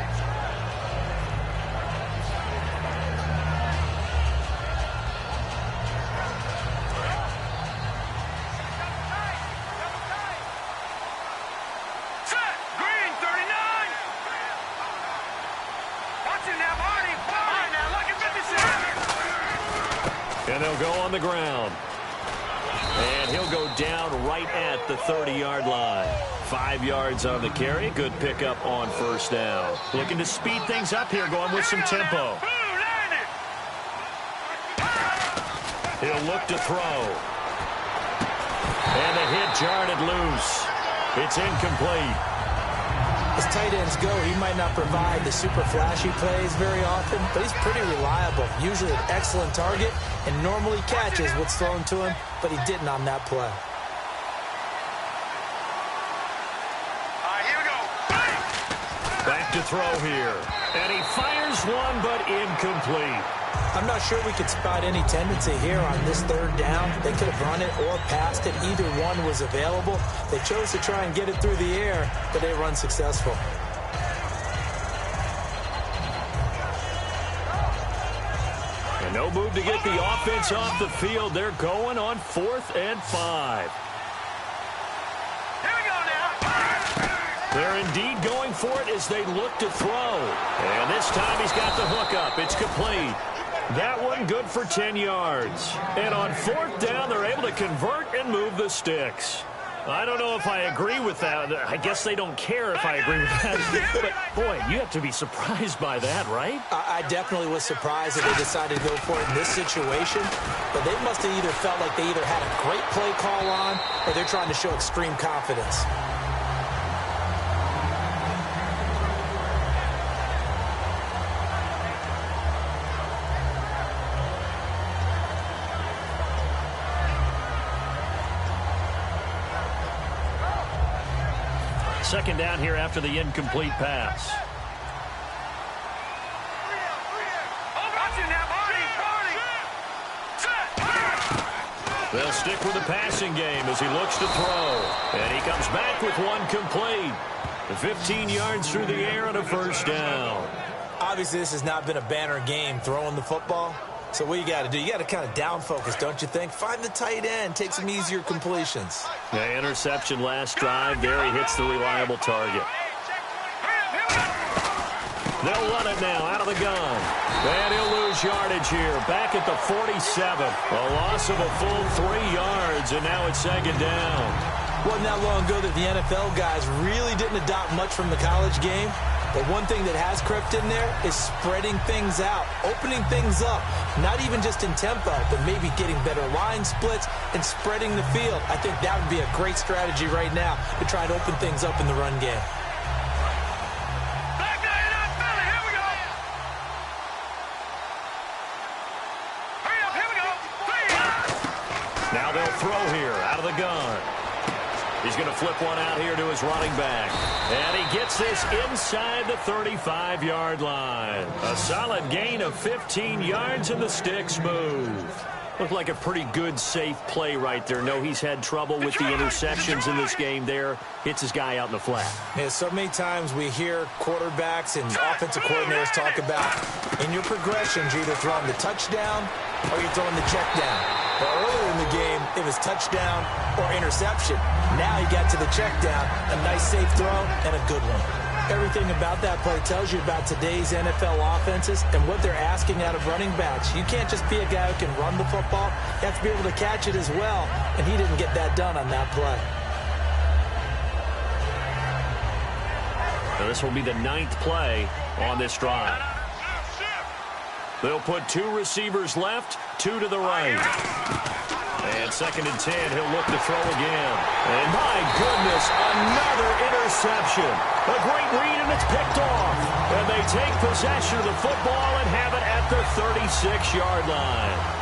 And they'll go on the ground. And he'll go down right at the 30-yard line. 5 yards on the carry. Good pickup on 1st down. Looking to speed things up here, going with some tempo. He'll look to throw. And the hit jarred it loose. It's incomplete. As tight ends go, he might not provide the super flashy plays very often, but he's pretty reliable. Usually an excellent target and normally catches what's thrown to him, but he didn't on that play. Here we go. Back to throw here. And he fires one, but incomplete. I'm not sure we could spot any tendency here on this 3rd down. They could have run it or passed it. Either one was available. They chose to try and get it through the air, but they were unsuccessful. And no move to get the offense off the field. They're going on 4th and 5. Here we go now. They're indeed going for it as they look to throw. And this time he's got the hook up. It's complete. That one good for 10 yards. And on 4th down, they're able to convert and move the sticks. I don't know if I agree with that. I guess they don't care if I agree with that. But, boy, you have to be surprised by that, right? I definitely was surprised that they decided to go for it in this situation. But they must have either felt like they either had a great play call on or they're trying to show extreme confidence. Second down here after the incomplete pass. They'll stick with the passing game as he looks to throw. And he comes back with one complete. 15 yards through the air and a 1st down. Obviously, this has not been a banner game throwing the football. So what you got to do, you got to kind of down focus, don't you think? Find the tight end, take some easier completions. The interception last drive. There he hits the reliable target. They'll run it now out of the gun. And he'll lose yardage here. Back at the 47. A loss of a full 3 yards, and now it's second down. Wasn't that long ago that the NFL guys really didn't adopt much from the college game. But one thing that has crept in there is spreading things out, opening things up, not even just in tempo, but maybe getting better line splits and spreading the field. I think that would be a great strategy right now to try and open things up in the run game. Now they'll throw here out of the gun. He's going to flip one out here to his running back. And he gets this inside the 35-yard line. A solid gain of 15 yards and the sticks move. Looked like a pretty good, safe play right there. No, he's had trouble with the interceptions in this game there. Hits his guy out in the flat. Yeah, so many times we hear quarterbacks and offensive coordinators talk about in your progressions, you're either throwing the touchdown or you're throwing the check down. Well, earlier in the game, it was touchdown or interception. Now he got to the check down, a nice safe throw, and a good one. Everything about that play tells you about today's NFL offenses and what they're asking out of running backs. You can't just be a guy who can run the football. You have to be able to catch it as well, and he didn't get that done on that play. Now this will be the 9th play on this drive. They'll put 2 receivers left, 2 to the right. And 2nd and 10, he'll look to throw again. And my goodness, another interception. A great read, and it's picked off. And they take possession of the football and have it at the 36-yard line.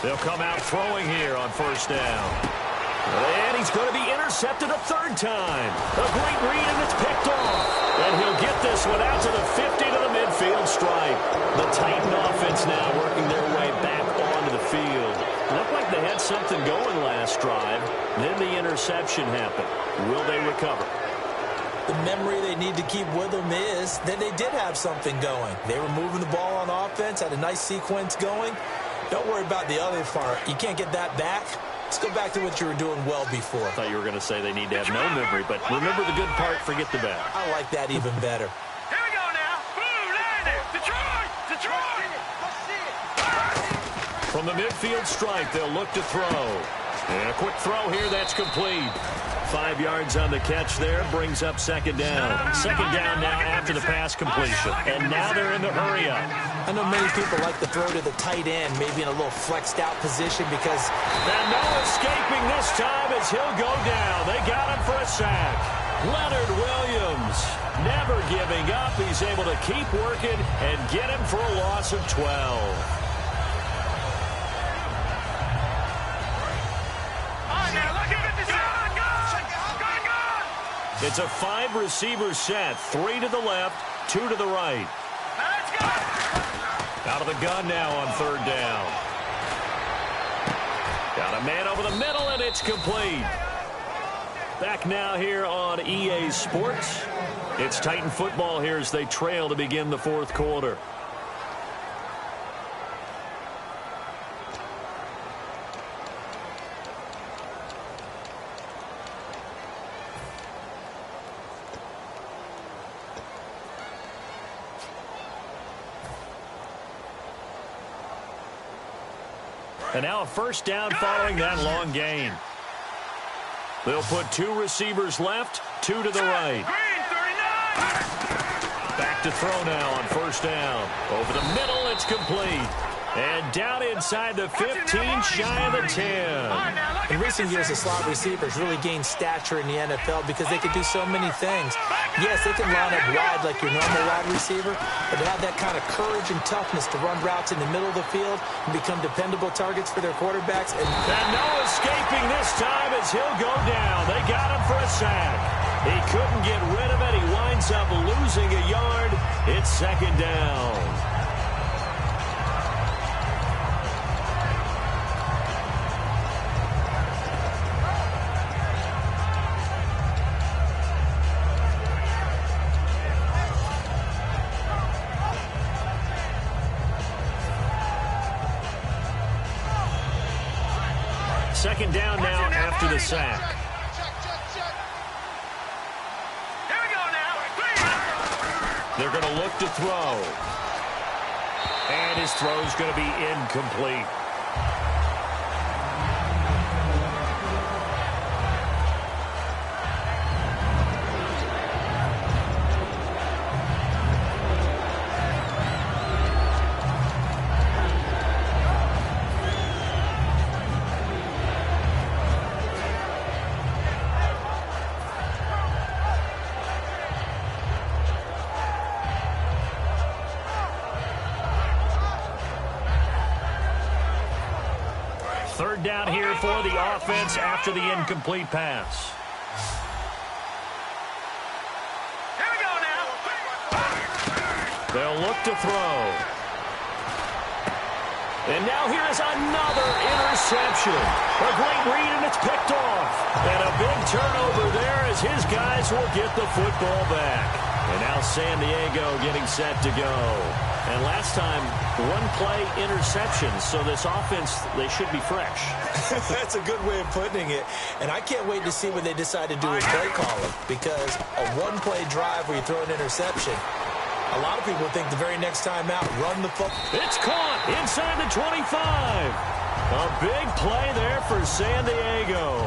They'll come out throwing here on 1st down. And he's going to be intercepted a 3rd time. A great read, and it's picked off. And he'll get this one out to the 50 to the midfield stripe. The Titan offense now working their way back onto the field. Looked like they had something going last drive. Then the interception happened. Will they recover? The memory they need to keep with them is that they did have something going. They were moving the ball on offense, had a nice sequence going. Don't worry about the other part. You can't get that back. Let's go back to what you were doing well before. I thought you were going to say they need to have no memory, but remember the good part, forget the bad. I like that even better. Here we go now. Boom, land it. Detroit! Detroit! From the midfield stripe, they'll look to throw. And a quick throw here, that's complete. 5 yards on the catch there, brings up 2nd down. 2nd down now after the pass completion. And now they're in the hurry up. I know many people like to throw to the tight end, maybe in a little flexed out position because... And no escaping this time as he'll go down. They got him for a sack. Leonard Williams never giving up. He's able to keep working and get him for a loss of 12. It's a 5-receiver set. 3 to the left, 2 to the right. Out of the gun now on 3rd down. Got a man over the middle, and it's complete. Back now here on EA Sports. It's Titan football here as they trail to begin the 4th quarter. And now a 1st down following that long gain. They'll put 2 receivers left, 2 to the right. Back to throw now on 1st down. Over the middle, it's complete. And down inside the 15, shy of the 10. In recent years, the slot receivers really gained stature in the NFL because they could do so many things. Yes, they can line up wide like your normal wide receiver, but to have that kind of courage and toughness to run routes in the middle of the field and become dependable targets for their quarterbacks. And no escaping this time as he'll go down. They got him for a sack. He couldn't get rid of it. He winds up losing a yard. It's second down. Second down now after the sack. Here we go now. They're going to look to throw. And his throw's going to be incomplete. Third down here for the offense after the incomplete pass. Here we go now. They'll look to throw. And now here is another interception. A great read, and it's picked off. And a big turnover there as his guys will get the football back. And now San Diego getting set to go. And last time, one-play interception. So this offense, they should be fresh. That's a good way of putting it. And I can't wait to see what they decide to do with play calling. Because a one-play drive where you throw an interception, a lot of people think the very next time out, run the football. It's caught inside the 25. A big play there for San Diego.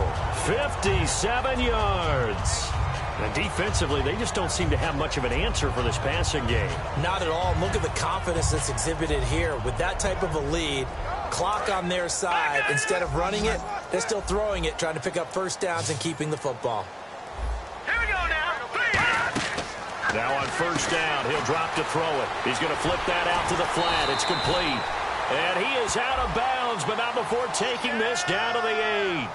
57 yards. And defensively, they just don't seem to have much of an answer for this passing game. Not at all. Look at the confidence that's exhibited here. With that type of a lead, clock on their side, instead of running it, they're still throwing it, trying to pick up first downs and keeping the football. Here we go now. Now on first down, he'll drop to throw it. He's going to flip that out to the flat. It's complete. And he is out of bounds, but not before taking this down to the 8.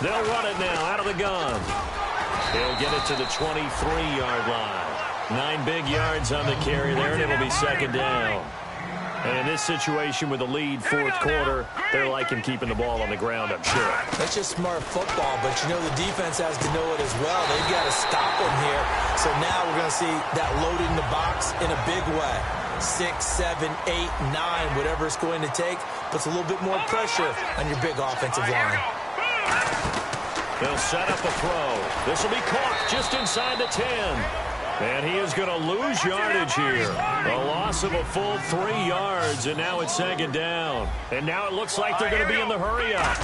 They'll run it now out of the gun. He'll get it to the 23-yard line. 9 big yards on the carry there, and it'll be second down. And in this situation with the lead fourth quarter, they're liking keeping the ball on the ground, I'm sure. That's just smart football, but you know the defense has to know it as well. They've got to stop them here. So now we're going to see that loading the box in a big way. 6, 7, 8, 9, whatever it's going to take, puts a little bit more pressure on your big offensive line. They'll set up a throw. This will be caught just inside the 10. And he is going to lose yardage here. A loss of a full 3 yards, and now it's second down. And now it looks like they're going to be in the hurry-up.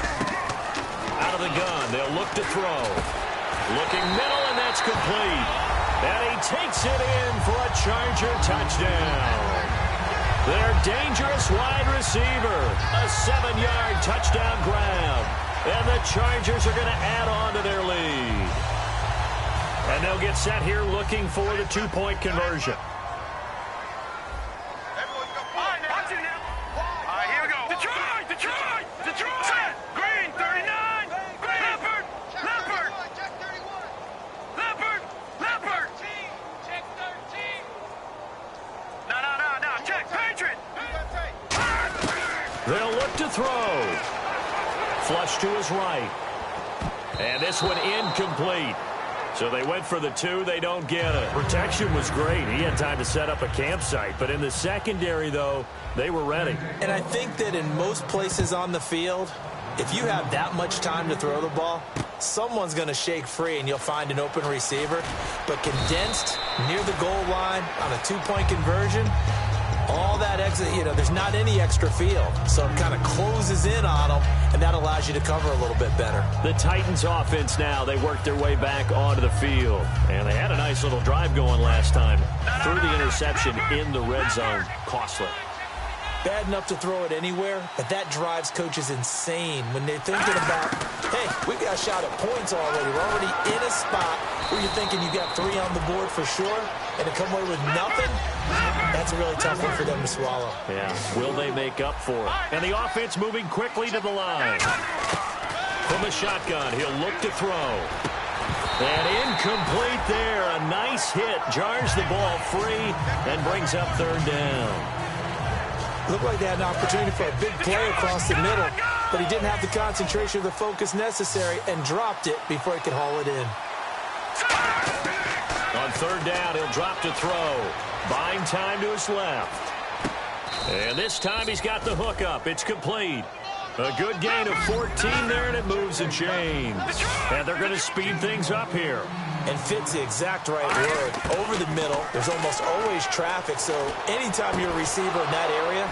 Out of the gun, they'll look to throw. Looking middle, and that's complete. And he takes it in for a Charger touchdown. Their dangerous wide receiver. A 7-yard touchdown grab. And the Chargers are going to add on to their lead. And they'll get set here looking for the 2-point conversion. Everyone go. Watch it now. All right, here we go. Detroit! Detroit! Detroit! Set! Green, 39! Leopard! Leopard! Check 31! Leopard! Leopard! Check 13! No. Check Patriot! They'll look to throw. Flush to his right. And this one incomplete. So they went for the 2. They don't get it. Protection was great. He had time to set up a campsite. But in the secondary, though, they were ready. And I think that in most places on the field, if you have that much time to throw the ball, someone's going to shake free and you'll find an open receiver. But condensed near the goal line on a 2-point conversion, all that exit, there's not any extra field. So it kind of closes in on them, and that allows you to cover a little bit better. The Titans offense now, they worked their way back onto the field. And they had a nice little drive going last time. Threw the interception in the red zone. Costly. bad enough to throw it anywhere, but that drives coaches insane when they're thinking about, hey, we've got a shot at points already. We're already in a spot where you're thinking you got 3 on the board for sure, and to come away with nothing, that's a really tough one for them to swallow. Yeah, will they make up for it? And the offense moving quickly to the line. From the shotgun, he'll look to throw. And incomplete there. A nice hit. Jars the ball free and brings up 3rd down. Looked like they had an opportunity for a big play across the middle, but he didn't have the concentration or the focus necessary and dropped it before he could haul it in. On 3rd down, he'll drop to throw. Buying time to his left. And this time he's got the hook up. It's complete. A good gain of 14 there, and it moves and chains. And they're going to speed things up here. And fit's the exact right word. Over the middle, there's almost always traffic, so anytime you're a receiver in that area,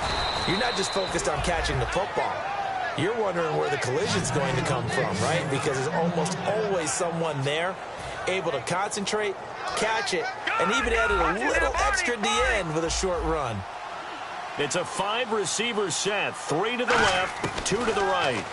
you're not just focused on catching the football. You're wondering where the collision's going to come from, right? Because there's almost always someone there able to concentrate, catch it, and even added a little extra at the end with a short run. It's a 5-receiver set. 3 to the left, 2 to the right.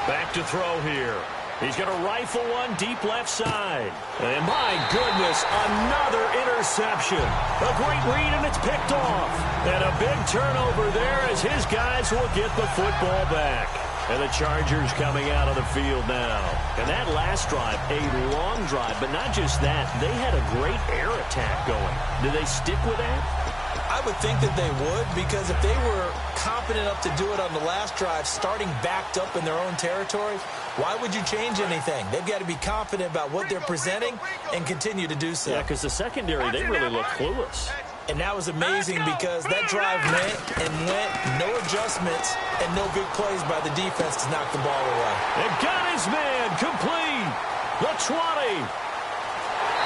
Back to throw here. He's going to rifle one deep left side. And my goodness, another interception. A great read, and it's picked off. And a big turnover there as his guys will get the football back. And the Chargers coming out of the field now. And that last drive, a long drive, but not just that. They had a great air attack going. Do they stick with that? I would think that they would, because if they were confident enough to do it on the last drive, starting backed up in their own territory, why would you change anything? They've got to be confident about what they're presenting and continue to do so. Yeah, because the secondary, they really look clueless. And that was amazing because that drive went and went, no adjustments, and no big plays by the defense to knock the ball away. And got his man complete. The 20.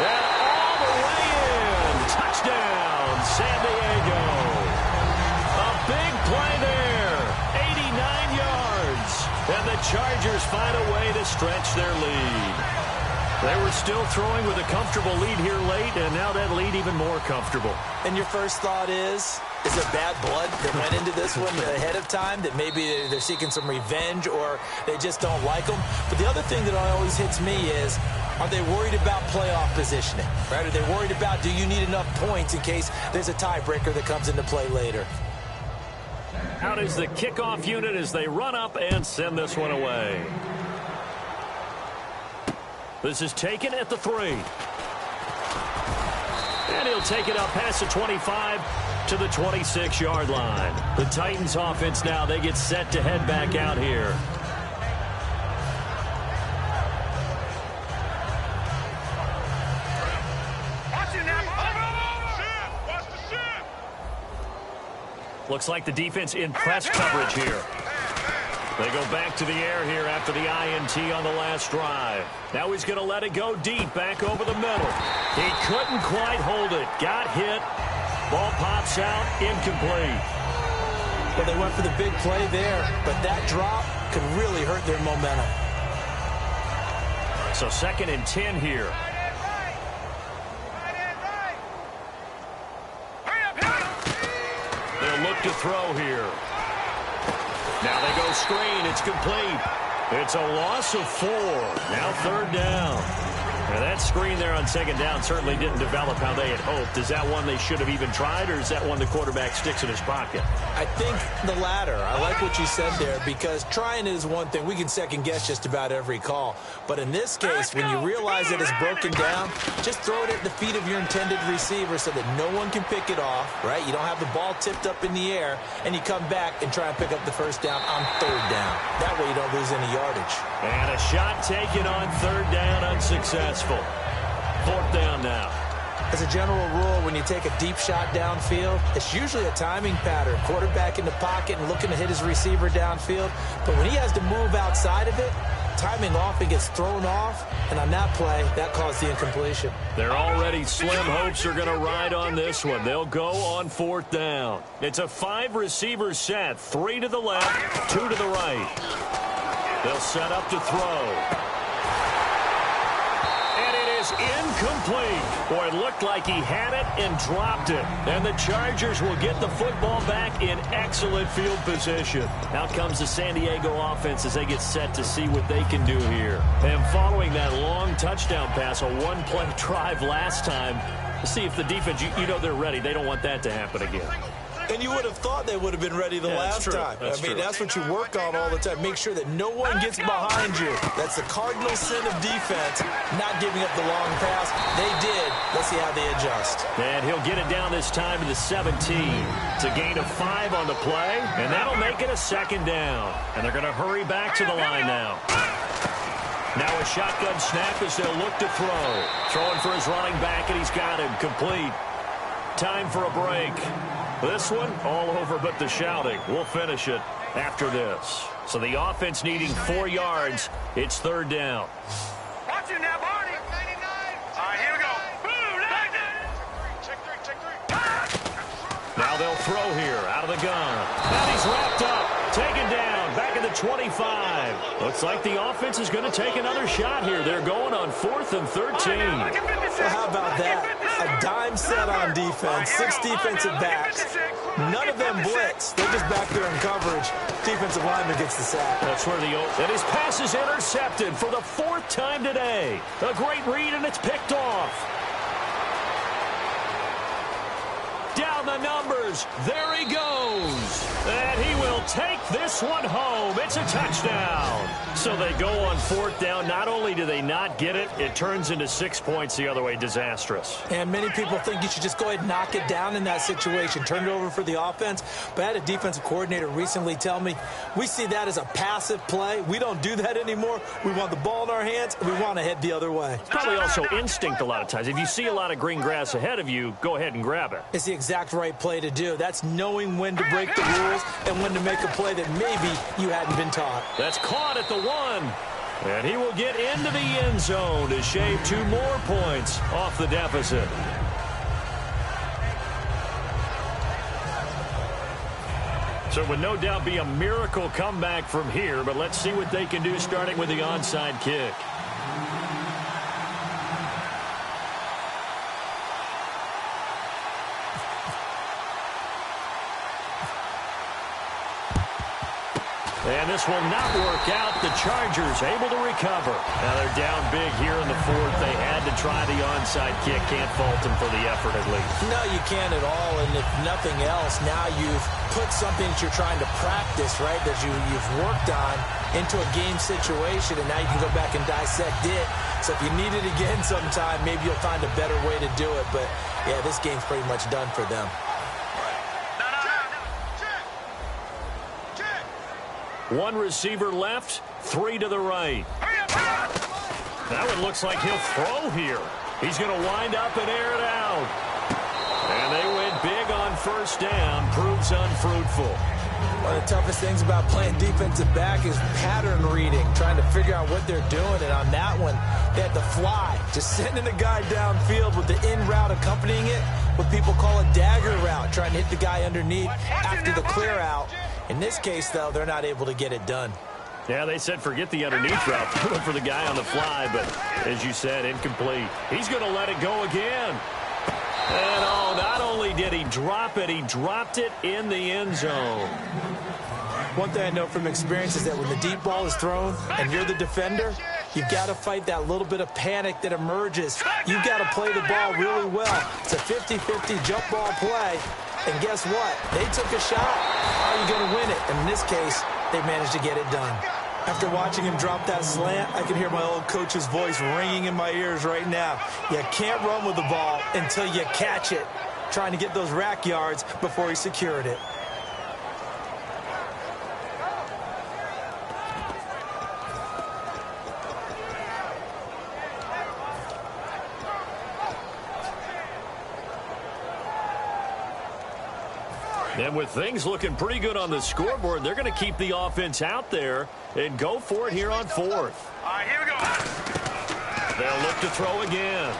And all the way in. Touchdown, San Diego. A big play there. 89 yards. And the Chargers find a way to stretch their lead. They were still throwing with a comfortable lead here late, and now that lead even more comfortable. And your first thought is there bad blood that went into this one ahead of time, that maybe they're seeking some revenge or they just don't like them? But the other thing that always hits me is, are they worried about playoff positioning? Right? Are they worried about, do you need enough points in case there's a tiebreaker that comes into play later? Out is the kickoff unit as they run up and send this one away. This is taken at the 3. And he'll take it up past the 25 to the 26-yard line. The Titans offense now, they get set to head back out here. Looks like the defense in press coverage here. They go back to the air here after the INT on the last drive. Now he's going to let it go deep, back over the middle. He couldn't quite hold it. Got hit. Ball pops out, incomplete. Well, they went for the big play there, but that drop could really hurt their momentum. So 2nd and 10 here. They'll look to throw here. Now they go screen. It's complete. It's a loss of 4. Now 3rd down. Now that screen there on 2nd down certainly didn't develop how they had hoped. Is that one they should have even tried, or is that one the quarterback sticks in his pocket? I think the latter. I like what you said there, because trying it is one thing. We can second-guess just about every call. But in this case, when you realize that it's broken down, just throw it at the feet of your intended receiver so that no one can pick it off, right? You don't have the ball tipped up in the air, and you come back and try and pick up the 1st down on 3rd down. That way you don't lose any yardage. And a shot taken on 3rd down, unsuccessful. 4th down now. As a general rule, when you take a deep shot downfield, it's usually a timing pattern. Quarterback in the pocket and looking to hit his receiver downfield. But when he has to move outside of it, timing often gets thrown off. And on that play, that caused the incompletion. They're already slim hopes are going to ride on this one. They'll go on 4th down. It's a 5-receiver set. 3 to the left, 2 to the right. They'll set up to throw. is incomplete. Boy, it looked like he had it and dropped it. And the Chargers will get the football back in excellent field position. Out comes the San Diego offense as they get set to see what they can do here. And following that long touchdown pass, a one-play drive last time, let's see if the defense, you know they're ready. They don't want that to happen again. And you would have thought they would have been ready the last time. I mean, that's what you work on all the time. Make sure that no one gets behind you. That's the cardinal sin of defense, not giving up the long pass. They did. Let's see how they adjust. And he'll get it down this time to the 17. It's a gain of 5 on the play, and that'll make it a second down. And they're going to hurry back to the line now. Now a shotgun snap as they'll look to throw. Throwing for his running back, and he's got him complete. Time for a break. This one, all over but the shouting. We'll finish it after this. So the offense needing 4 yards. It's third down. Watch it now, Barney. 99. All right, here we go. Now they'll throw here out of the gun. And he's wrapped up. Taken down. Back at the 25. Looks like the offense is going to take another shot here. They're going on 4th and 13. Well, how about that? A dime set on defense. 6 defensive backs. None of them blitz. They're just back there in coverage. Defensive lineman gets the sack. That's where and his pass is intercepted for the 4th time today. A great read, and it's picked off. Down the numbers. There he goes. And he will take this one home. It's a touchdown. So they go on 4th down. Not only do they not get it, it turns into 6 points the other way. Disastrous. And many people think you should just go ahead and knock it down in that situation. Turn it over for the offense. But I had a defensive coordinator recently tell me, we see that as a passive play. We don't do that anymore. We want the ball in our hands, and we want to head the other way. It's probably also instinct a lot of times. If you see a lot of green grass ahead of you, go ahead and grab it. It's the exact right play to do. That's knowing when to break the rules and when to make a play that maybe you hadn't been taught. That's caught at the 1. And he will get into the end zone to shave 2 more points off the deficit. So it would no doubt be a miracle comeback from here, but let's see what they can do starting with the onside kick. And this will not work out. The Chargers able to recover. Now they're down big here in the 4th. They had to try the onside kick. Can't fault them for the effort at least. No, you can't at all. And if nothing else, now you've put something that you're trying to practice, right, that you've worked on into a game situation, and now you can go back and dissect it. So if you need it again sometime, maybe you'll find a better way to do it. But, yeah, this game's pretty much done for them. One receiver left, 3 to the right. That one looks like he'll throw here. He's going to wind up and air it out. And they went big on 1st down. Proves unfruitful. One of the toughest things about playing defensive back is pattern reading, trying to figure out what they're doing. And on that one, they had to fly, just sending a guy downfield with the in route accompanying it, what people call a dagger route, trying to hit the guy underneath after the clear out. In this case, though, they're not able to get it done. Yeah, they said forget the underneath route. They went for the guy on the fly, but as you said, incomplete. He's going to let it go again. And, not only did he drop it, he dropped it in the end zone. One thing I know from experience is that when the deep ball is thrown and you're the defender, you've got to fight that little bit of panic that emerges. You've got to play the ball really well. It's a 50-50 jump ball play. And guess what? They took a shot. How are you going to win it? And in this case, they managed to get it done. After watching him drop that slant, I can hear my old coach's voice ringing in my ears right now. You can't run with the ball until you catch it. Trying to get those rack yards before he secured it. And with things looking pretty good on the scoreboard, they're going to keep the offense out there and go for it here on 4th. All right, here we go. They'll look to throw again.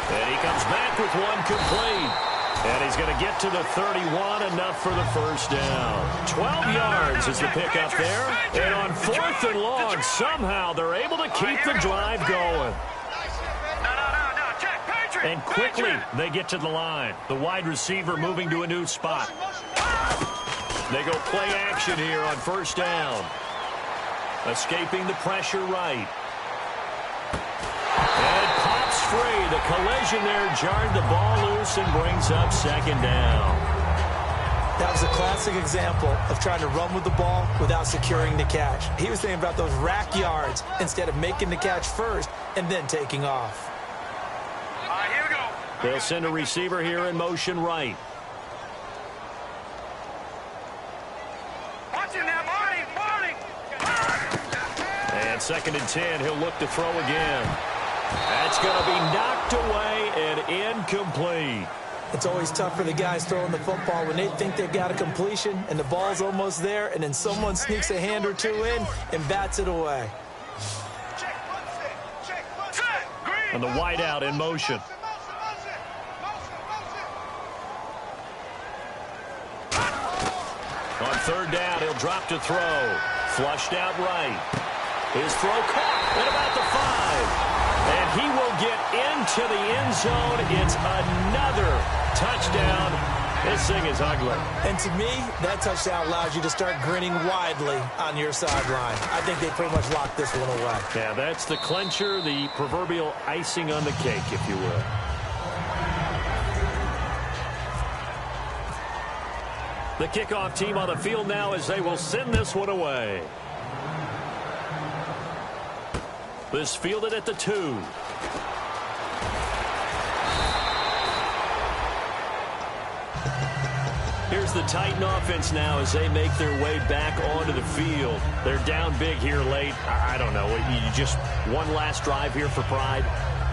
And he comes back with one complete. And he's going to get to the 31, enough for the 1st down. 12 yards is the pickup there. And on 4th and long, somehow they're able to keep the drive going. And quickly, they get to the line. The wide receiver moving to a new spot. They go play action here on first down. Escaping the pressure right. And it pops free. The collision there jarred the ball loose and brings up second down. That was a classic example of trying to run with the ball without securing the catch. He was thinking about those rack yards instead of making the catch first and then taking off. Here we go. They'll send a receiver here in motion right. Watch it now, Marty. And 2nd and 10, he'll look to throw again. That's going to be knocked away and incomplete. It's always tough for the guys throwing the football when they think they've got a completion and the ball's almost there, and then someone sneaks a hand or two in and bats it away. And the wideout in motion. On 3rd down, he'll drop to throw. Flushed out right. His throw caught at about the 5. And he will get into the end zone. It's another touchdown. This thing is ugly. And to me, that touchdown allows you to start grinning widely on your sideline. I think they pretty much locked this one away. Yeah, that's the clincher, the proverbial icing on the cake, if you will. The kickoff team on the field now as they will send this one away. This fielded at the 2. Here's the Titan offense now as they make their way back onto the field. They're down big here late. I don't know. You just one last drive here for pride?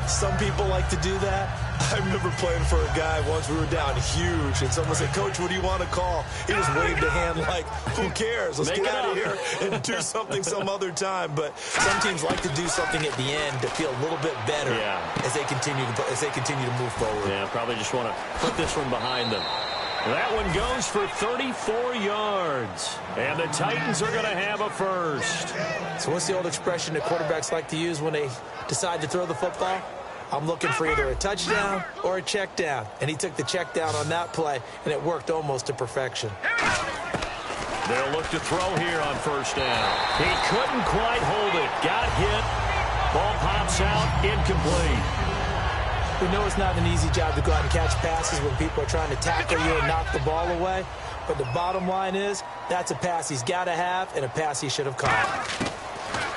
Some people like to do that. I remember playing for a guy once. We were down huge, and someone said, "Coach, what do you want to call?" He just waved a hand like, "Who cares? Let's get out of here and do something some other time." But some teams like to do something at the end to feel a little bit better as they continue to move forward. Yeah, probably just want to put this one behind them. That one goes for 34 yards. And the Titans are going to have a first. So what's the old expression that quarterbacks like to use when they decide to throw the football? I'm looking for either a touchdown or a check down. And he took the check down on that play, and it worked almost to perfection. They'll look to throw here on first down. He couldn't quite hold it. Got hit. Ball pops out. Incomplete. We know it's not an easy job to go out and catch passes when people are trying to tackle you and knock the ball away. But the bottom line is, that's a pass he's got to have and a pass he should have caught.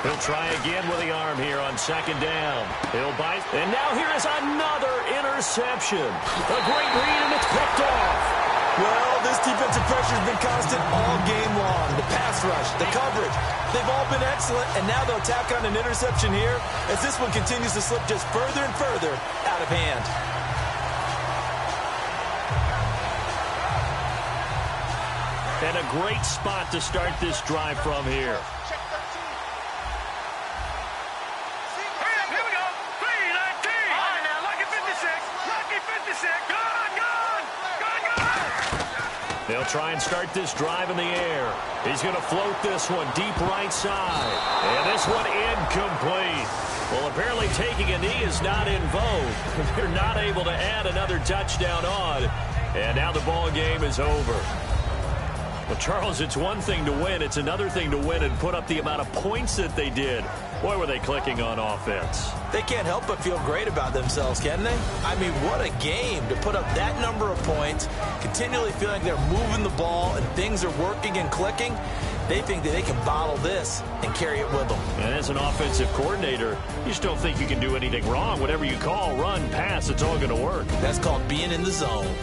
He'll try again with the arm here on 2nd down. He'll bite. And now here is another interception. A great read, and it's picked off. Well, this defensive pressure has been constant all game long. The pass rush, the coverage, they've all been excellent, and now they'll tack on an interception here as this one continues to slip just further and further out of hand. And a great spot to start this drive from here. Here we go. 3-19. Now, lucky 56. Lucky 56. Gone. They'll try and start this drive in the air. He's going to float this one deep right side. And this one incomplete. Well, apparently taking a knee is not in vogue. They're not able to add another touchdown on. And now the ball game is over. Well, Charles, it's one thing to win. It's another thing to win and put up the amount of points that they did. Boy, were they clicking on offense. They can't help but feel great about themselves, can they? I mean, what a game to put up that number of points, continually feeling like they're moving the ball and things are working and clicking. They think that they can bottle this and carry it with them. And as an offensive coordinator, you just don't think you can do anything wrong. Whatever you call, run, pass, it's all going to work. That's called being in the zone.